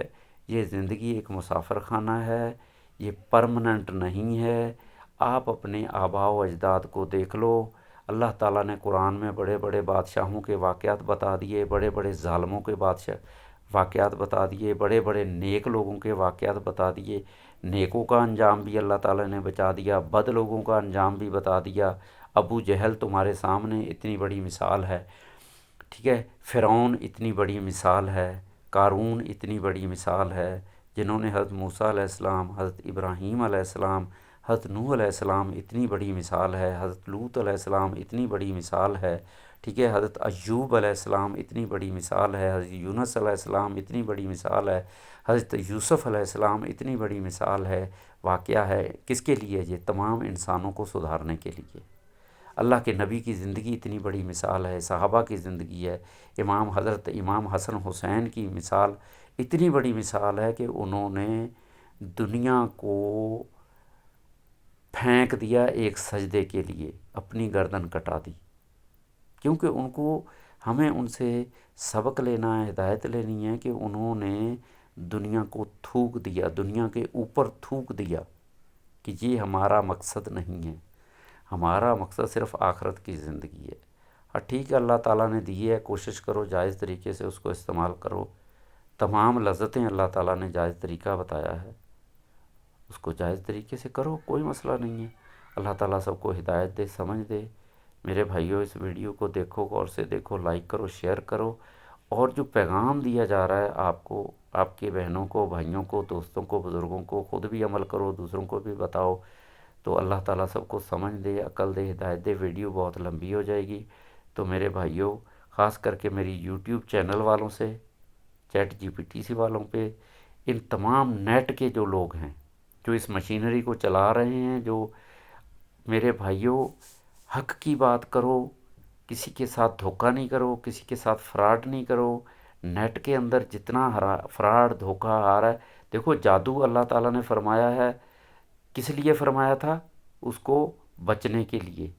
یہ زندگی ایک مسافر خانہ ہے، یہ پرمننٹ نہیں ہے۔ آپ اپنے آباء و اجداد کو دیکھ لو، اللہ تعالیٰ نے قرآن میں بڑے بڑے بادشاہوں کے واقعات بتا دیے، بڑے بڑے ظالموں کے واقعات بتا دیے، بڑے بڑے نیک لوگوں کے واقعات بتا دیے۔ نیکوں کا انجام بھی اللہ تعالیٰ نے بچا دیا، بد لوگوں کا انجام بھی بتا دیا۔ ابو جہل تمہارے سامنے اتنی بڑی مثال ہے، ٹھیک ہے۔ فرعون اتنی بڑی مثال ہے، قارون اتنی بڑی مثال ہے، جنہوں نے حضرت موسیٰ علیہ السلام، حضرت ابراہیم علیہ السلام، حضرت نوح علیہ السلام اتنی بڑی مثال ہے، حضرت لوط علیہ السلام اتنی بڑی مثال ہے، ٹھیک ہے۔ حضرت ایوب علیہ السلام اتنی بڑی مثال ہے، حضرت یونس علیہ السلام اتنی بڑی مثال ہے، حضرت یوسف علیہ السلام اتنی بڑی مثال ہے۔ واقعہ ہے کس کے لیے؟ یہ تمام انسانوں کو سدھارنے کے لیے۔ اللہ کے نبی کی زندگی اتنی بڑی مثال ہے، صحابہ کی زندگی ہے، حضرت امام حسن حسین کی مثال اتنی بڑی مثال ہے کہ انہوں نے دنیا کو پھینک دیا ایک سجدے کے لیے، اپنی گردن کٹا دی، کیونکہ ہمیں ان سے سبق لینا ہے، ہدایت لینی ہے کہ انہوں نے دنیا کو تھوک دیا، دنیا کے اوپر تھوک دیا کہ یہ ہمارا مقصد نہیں ہے، ہمارا مقصد صرف آخرت کی زندگی ہے۔ ہاں ٹھیک ہے، اللہ تعالیٰ نے دی ہے، کوشش کرو جائز طریقے سے اس کو استعمال کرو۔ تمام لذتیں اللہ تعالیٰ نے جائز طریقہ بتایا ہے، اس کو جائز طریقے سے کرو، کوئی مسئلہ نہیں ہے۔ اللہ تعالیٰ سب کو ہدایت دے، سمجھ دے۔ میرے بھائیوں، اس ویڈیو کو دیکھو، غور سے دیکھو، لائک کرو، شیئر کرو، اور جو پیغام دیا جا رہا ہے آپ کو، آپ کے بہنوں کو، بھائیوں کو، دوستوں کو، بزرگوں کو، خود بھی عمل کرو، دوسروں کو بھی بتاؤ، تو اللہ تعالیٰ سب کو سمجھ دے، عقل دے، ہدایت دے۔ ویڈیو بہت لمبی ہو جائے گی، تو میرے بھائیوں، خاص کر کے میری یوٹیوب چینل والوں سے، chat G P T C والوں پہ، ان تمام نیٹ کے جو لوگ ہیں، جو اس مشینری کو چلا رہے ہیں، جو میرے بھائیوں، حق کی بات کرو، کسی کے ساتھ دھوکہ نہیں کرو، کسی کے ساتھ فراڈ نہیں کرو۔ نیٹ کے اندر جتنا فراڈ دھوکہ آ رہا ہے، دیکھو جادو اللہ تعالیٰ نے فرمایا ہے، کس لیے فرمایا تھا؟ اس کو بچنے کے لیے،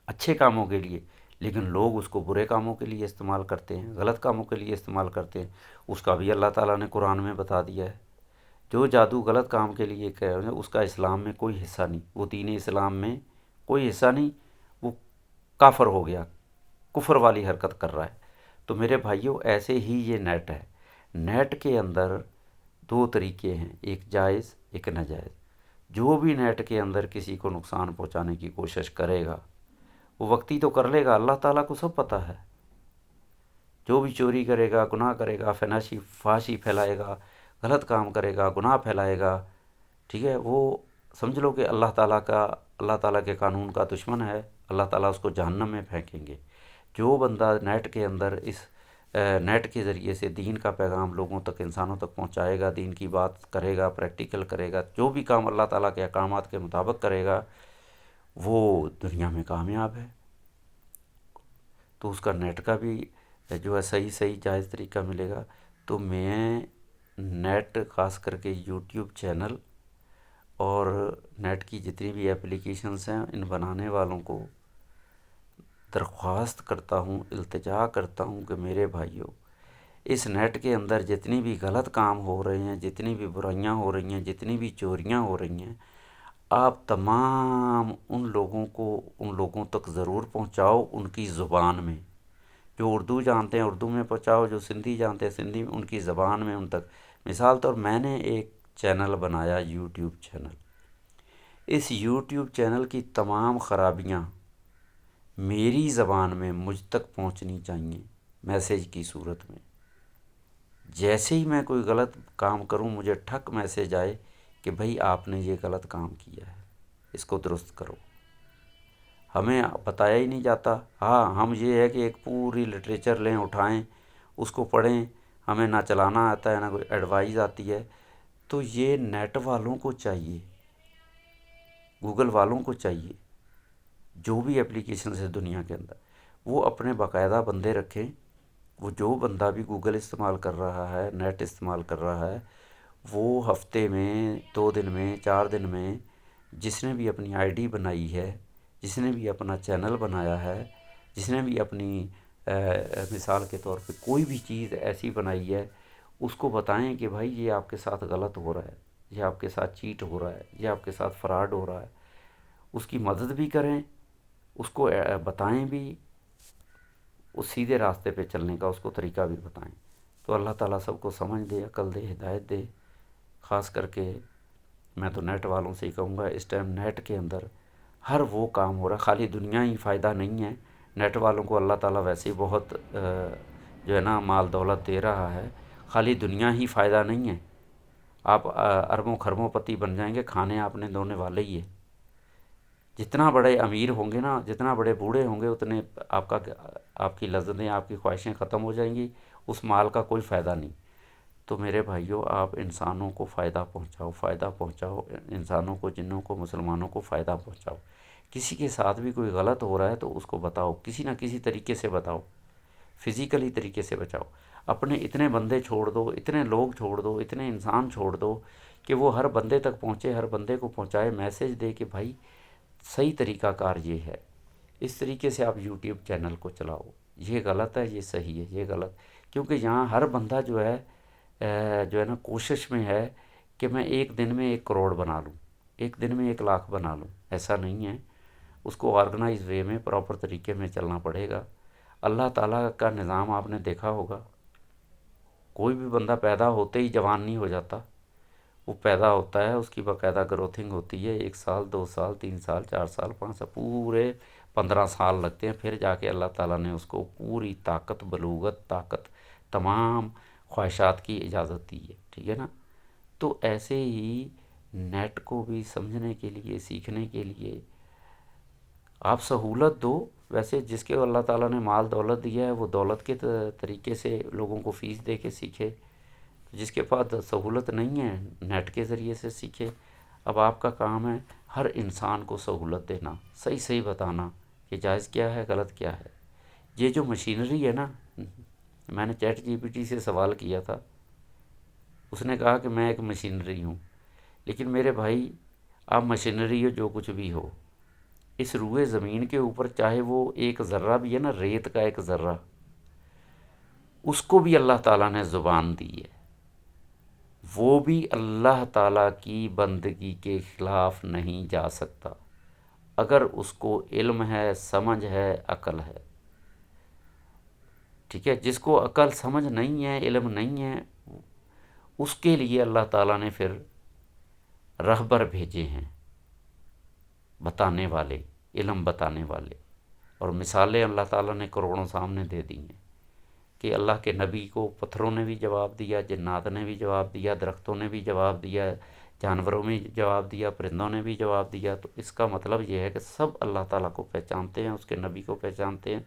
اچھے کاموں کے لیے، لیکن لوگ اس کو برے کاموں کے لیے استعمال کرتے ہیں، غلط کاموں کے لیے استعمال کرتے ہیں۔ اس کا بھی اللہ تعالیٰ نے قرآن میں بتا دیا ہے۔ جو جادو غلط کام کے لیے کہہ رہے ہیں، اس کا اسلام میں کوئی حصہ نہیں، وہ دین اسلام میں کوئی حصہ نہیں، وہ کافر ہو گیا، کفر والی حرکت کر رہا ہے۔ تو میرے بھائیوں، ایسے ہی یہ نیٹ ہے، نیٹ کے اندر دو طریقے ہیں، ایک جائز ایک ناجائز۔ جو بھی نیٹ کے اندر کسی کو نقصان پہنچانے کی کوشش کرے گا وہ وقتی تو کر لے گا، اللہ تعالیٰ کو سب پتہ ہے۔ جو بھی چوری کرے گا، گناہ کرے گا، فحاشی پھیلائے گا، غلط کام کرے گا، گناہ پھیلائے گا، ٹھیک ہے، وہ سمجھ لو کہ اللہ تعالیٰ کے قانون کا دشمن ہے، اللہ تعالیٰ اس کو جہنم میں پھینکیں گے۔ جو بندہ نیٹ کے اندر نیٹ کے ذریعے سے دین کا پیغام لوگوں تک، انسانوں تک پہنچائے گا، دین کی بات کرے گا، پریکٹیکل کرے گا، جو بھی کام اللہ تعالیٰ کے احکامات کے مطابق کرے گا، وہ دنیا میں کامیاب ہے۔ تو اس کا نیٹ کا بھی جو ہے صحیح جائز طریقہ ملے گا۔ تو میں نیٹ خاص کر کے یوٹیوب چینل اور نیٹ کی جتنی بھی اپلیکیشنز ہیں، ان بنانے والوں کو درخواست کرتا ہوں، التجا کرتا ہوں کہ میرے بھائیوں، اس نیٹ کے اندر جتنی بھی غلط کام ہو رہے ہیں، جتنی بھی برائیاں ہو رہی ہیں، جتنی بھی چوریاں ہو رہی ہیں، آپ تمام ان لوگوں تک ضرور پہنچاؤ، ان کی زبان میں۔ جو اردو جانتے ہیں اردو میں پہنچاؤ، جو سندھی جانتے ہیں سندھی میں، ان کی زبان میں ان تک۔ مثال طور میں نے ایک چینل بنایا، یوٹیوب چینل۔ اس یوٹیوب چینل کی تمام خرابیاں میری زبان میں مجھ تک پہنچنی چاہیے، میسیج کی صورت میں۔ جیسے ہی میں کوئی غلط کام کروں، مجھے ٹھک میسیج آئے کہ بھائی آپ نے یہ غلط کام کیا ہے، اس کو درست کرو۔ ہمیں بتایا ہی نہیں جاتا۔ ہاں، ہم یہ ہے کہ ایک پوری لٹریچر لیں، اٹھائیں، اس کو پڑھیں، ہمیں نہ چلانا آتا ہے، نہ کوئی ایڈوائز آتی ہے۔ تو یہ نیٹ والوں کو چاہیے، گوگل والوں کو چاہیے، جو بھی اپلیکیشنز ہے دنیا کے اندر، وہ اپنے باقاعدہ بندے رکھیں۔ وہ جو بندہ بھی گوگل استعمال کر رہا ہے، نیٹ استعمال کر رہا ہے، وہ ہفتے میں 2 دن میں 4 دن میں جس نے بھی اپنی آئی ڈی بنائی ہے، جس نے بھی اپنا چینل بنایا ہے، جس نے بھی اپنی مثال کے طور پہ کوئی بھی چیز ایسی بنائی ہے، اس کو بتائیں کہ بھائی یہ آپ کے ساتھ غلط ہو رہا ہے، یہ آپ کے ساتھ چیٹ ہو رہا ہے، یہ آپ کے ساتھ فراڈ ہو رہا ہے۔ اس کی مدد بھی کریں، اس کو بتائیں بھی، اس سیدھے راستے پہ چلنے کا اس کو طریقہ بھی بتائیں۔ تو اللہ تعالیٰ سب کو سمجھ دے، عقل دے، ہدایت دے۔ خاص کر کے میں تو نیٹ والوں سے ہی کہوں گا، اس ٹائم نیٹ کے اندر ہر وہ کام ہو رہا ہے، خالی دنیا ہی فائدہ نہیں ہے۔ نیٹ والوں کو اللہ تعالیٰ ویسے ہی بہت جو ہے نا مال دولت دے رہا ہے، خالی دنیا ہی فائدہ نہیں ہے۔ آپ اربوں خربوں پتی بن جائیں گے، کھانے آپ نے دھونے والے ہی ہے۔ جتنا بڑے امیر ہوں گے نا، جتنا بڑے بوڑھے ہوں گے، اتنے آپ کی لذتیں، آپ کی خواہشیں ختم ہو جائیں گی، اس مال کا کوئی فائدہ نہیں۔ تو میرے بھائیوں، آپ انسانوں کو فائدہ پہنچاؤ، انسانوں کو، جنوں کو، مسلمانوں کو فائدہ پہنچاؤ۔ کسی کے ساتھ بھی کوئی غلط ہو رہا ہے تو اس کو بتاؤ، کسی نہ کسی طریقے سے بتاؤ، فزیکلی طریقے سے بچاؤ۔ اپنے اتنے بندے چھوڑ دو، اتنے لوگ چھوڑ دو، اتنے انسان چھوڑ دو کہ وہ ہر بندے تک پہنچے، ہر بندے کو پہنچائے، میسیج دے کہ بھائی صحیح طریقہ کار یہ ہے۔ اس طریقے سے آپ یوٹیوب چینل کو چلاؤ، یہ غلط ہے، یہ صحیح ہے، یہ غلط۔ کیونکہ یہاں ہر بندہ جو ہے نا کوشش میں ہے کہ میں ایک دن میں 1 کروڑ بنا لوں، ایک دن میں 1 لاکھ بنا لوں۔ ایسا نہیں ہے، اس کو آرگنائز وے میں، پراپر طریقے میں چلنا پڑے گا۔ اللہ تعالیٰ کا نظام آپ نے دیکھا ہوگا، کوئی بھی بندہ پیدا ہوتے ہی جوان نہیں ہو جاتا۔ وہ پیدا ہوتا ہے، اس کی باقاعدہ گروتھنگ ہوتی ہے، 1 سال، 2 سال، 3 سال، 4 سال، 5 سال، پورے 15 سال لگتے ہیں، پھر جا کے اللہ تعالیٰ نے اس کو پوری طاقت، بلوغت، طاقت، تمام خواہشات کی اجازت دی ہے، ٹھیک ہے نا۔ تو ایسے ہی نیٹ کو بھی سمجھنے کے لیے، سیکھنے کے لیے آپ سہولت دو۔ ویسے جس کے اللہ تعالیٰ نے مال دولت دیا ہے، وہ دولت کے طریقے سے لوگوں کو فیس دے کے سیکھے۔ جس کے پاس سہولت نہیں ہے، نیٹ کے ذریعے سے سیکھے۔ اب آپ کا کام ہے ہر انسان کو سہولت دینا، صحیح بتانا کہ جائز کیا ہے، غلط کیا ہے۔ یہ جو مشینری ہے نا، میں نے چیٹ جی پی ٹی سے سوال کیا تھا، اس نے کہا کہ میں ایک مشینری ہوں۔ لیکن میرے بھائی، آپ مشینری ہو، جو کچھ بھی ہو، اس روئے زمین کے اوپر چاہے وہ ایک ذرہ بھی ہے نا، ریت کا ایک ذرہ، اس کو بھی اللہ تعالیٰ نے زبان دی ہے۔ وہ بھی اللہ تعالیٰ کی بندگی کے خلاف نہیں جا سکتا، اگر اس کو علم ہے، سمجھ ہے، عقل ہے، ٹھیک ہے۔ جس کو عقل، سمجھ نہیں ہے، علم نہیں ہے، اس کے لیے اللہ تعالیٰ نے پھر رہبر بھیجے ہیں، بتانے والے، علم بتانے والے، اور مثالیں اللہ تعالیٰ نے کروڑوں سامنے دے دی ہیں کہ اللہ کے نبی کو پتھروں نے بھی جواب دیا، جنات نے بھی جواب دیا، درختوں نے بھی جواب دیا، جانوروں میں جواب دیا، پرندوں نے بھی جواب دیا۔ تو اس کا مطلب یہ ہے کہ سب اللہ تعالیٰ کو پہچانتے ہیں، اس کے نبی کو پہچانتے ہیں،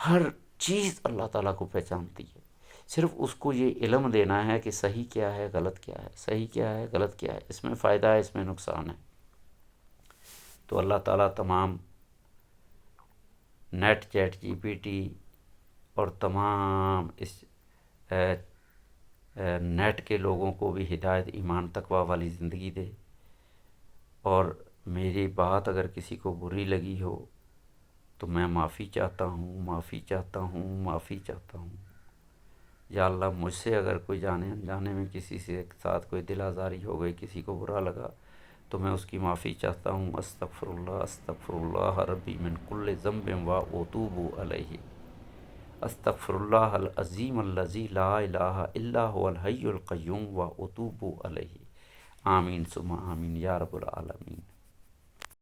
ہر چیز اللہ تعالیٰ کو پہچانتی ہے، صرف اس کو یہ علم دینا ہے کہ صحیح کیا ہے، غلط کیا ہے، صحیح کیا ہے، غلط کیا ہے، اس میں فائدہ ہے، اس میں نقصان ہے۔ تو اللہ تعالیٰ تمام net, chat G P T اور تمام اس نیٹ کے لوگوں کو بھی ہدایت، ایمان، تقوی والی زندگی دے۔ اور میری بات اگر کسی کو بری لگی ہو تو میں معافی چاہتا ہوں، معافی چاہتا ہوں، معافی چاہتا ہوں۔ یا اللہ، مجھ سے اگر کوئی جانے انجانے میں کسی سے ساتھ کوئی دل آزاری ہو گئی، کسی کو برا لگا، تو میں اس کی معافی چاہتا ہوں۔ استغفر اللہ ربی من کل ذنب و اتوب علیہ۔ استغفر اللہ العظیم الذی لا الہ الا هو الحی القیوم و اتوب علیہ۔ آمین ثم آمین یا رب العالمین۔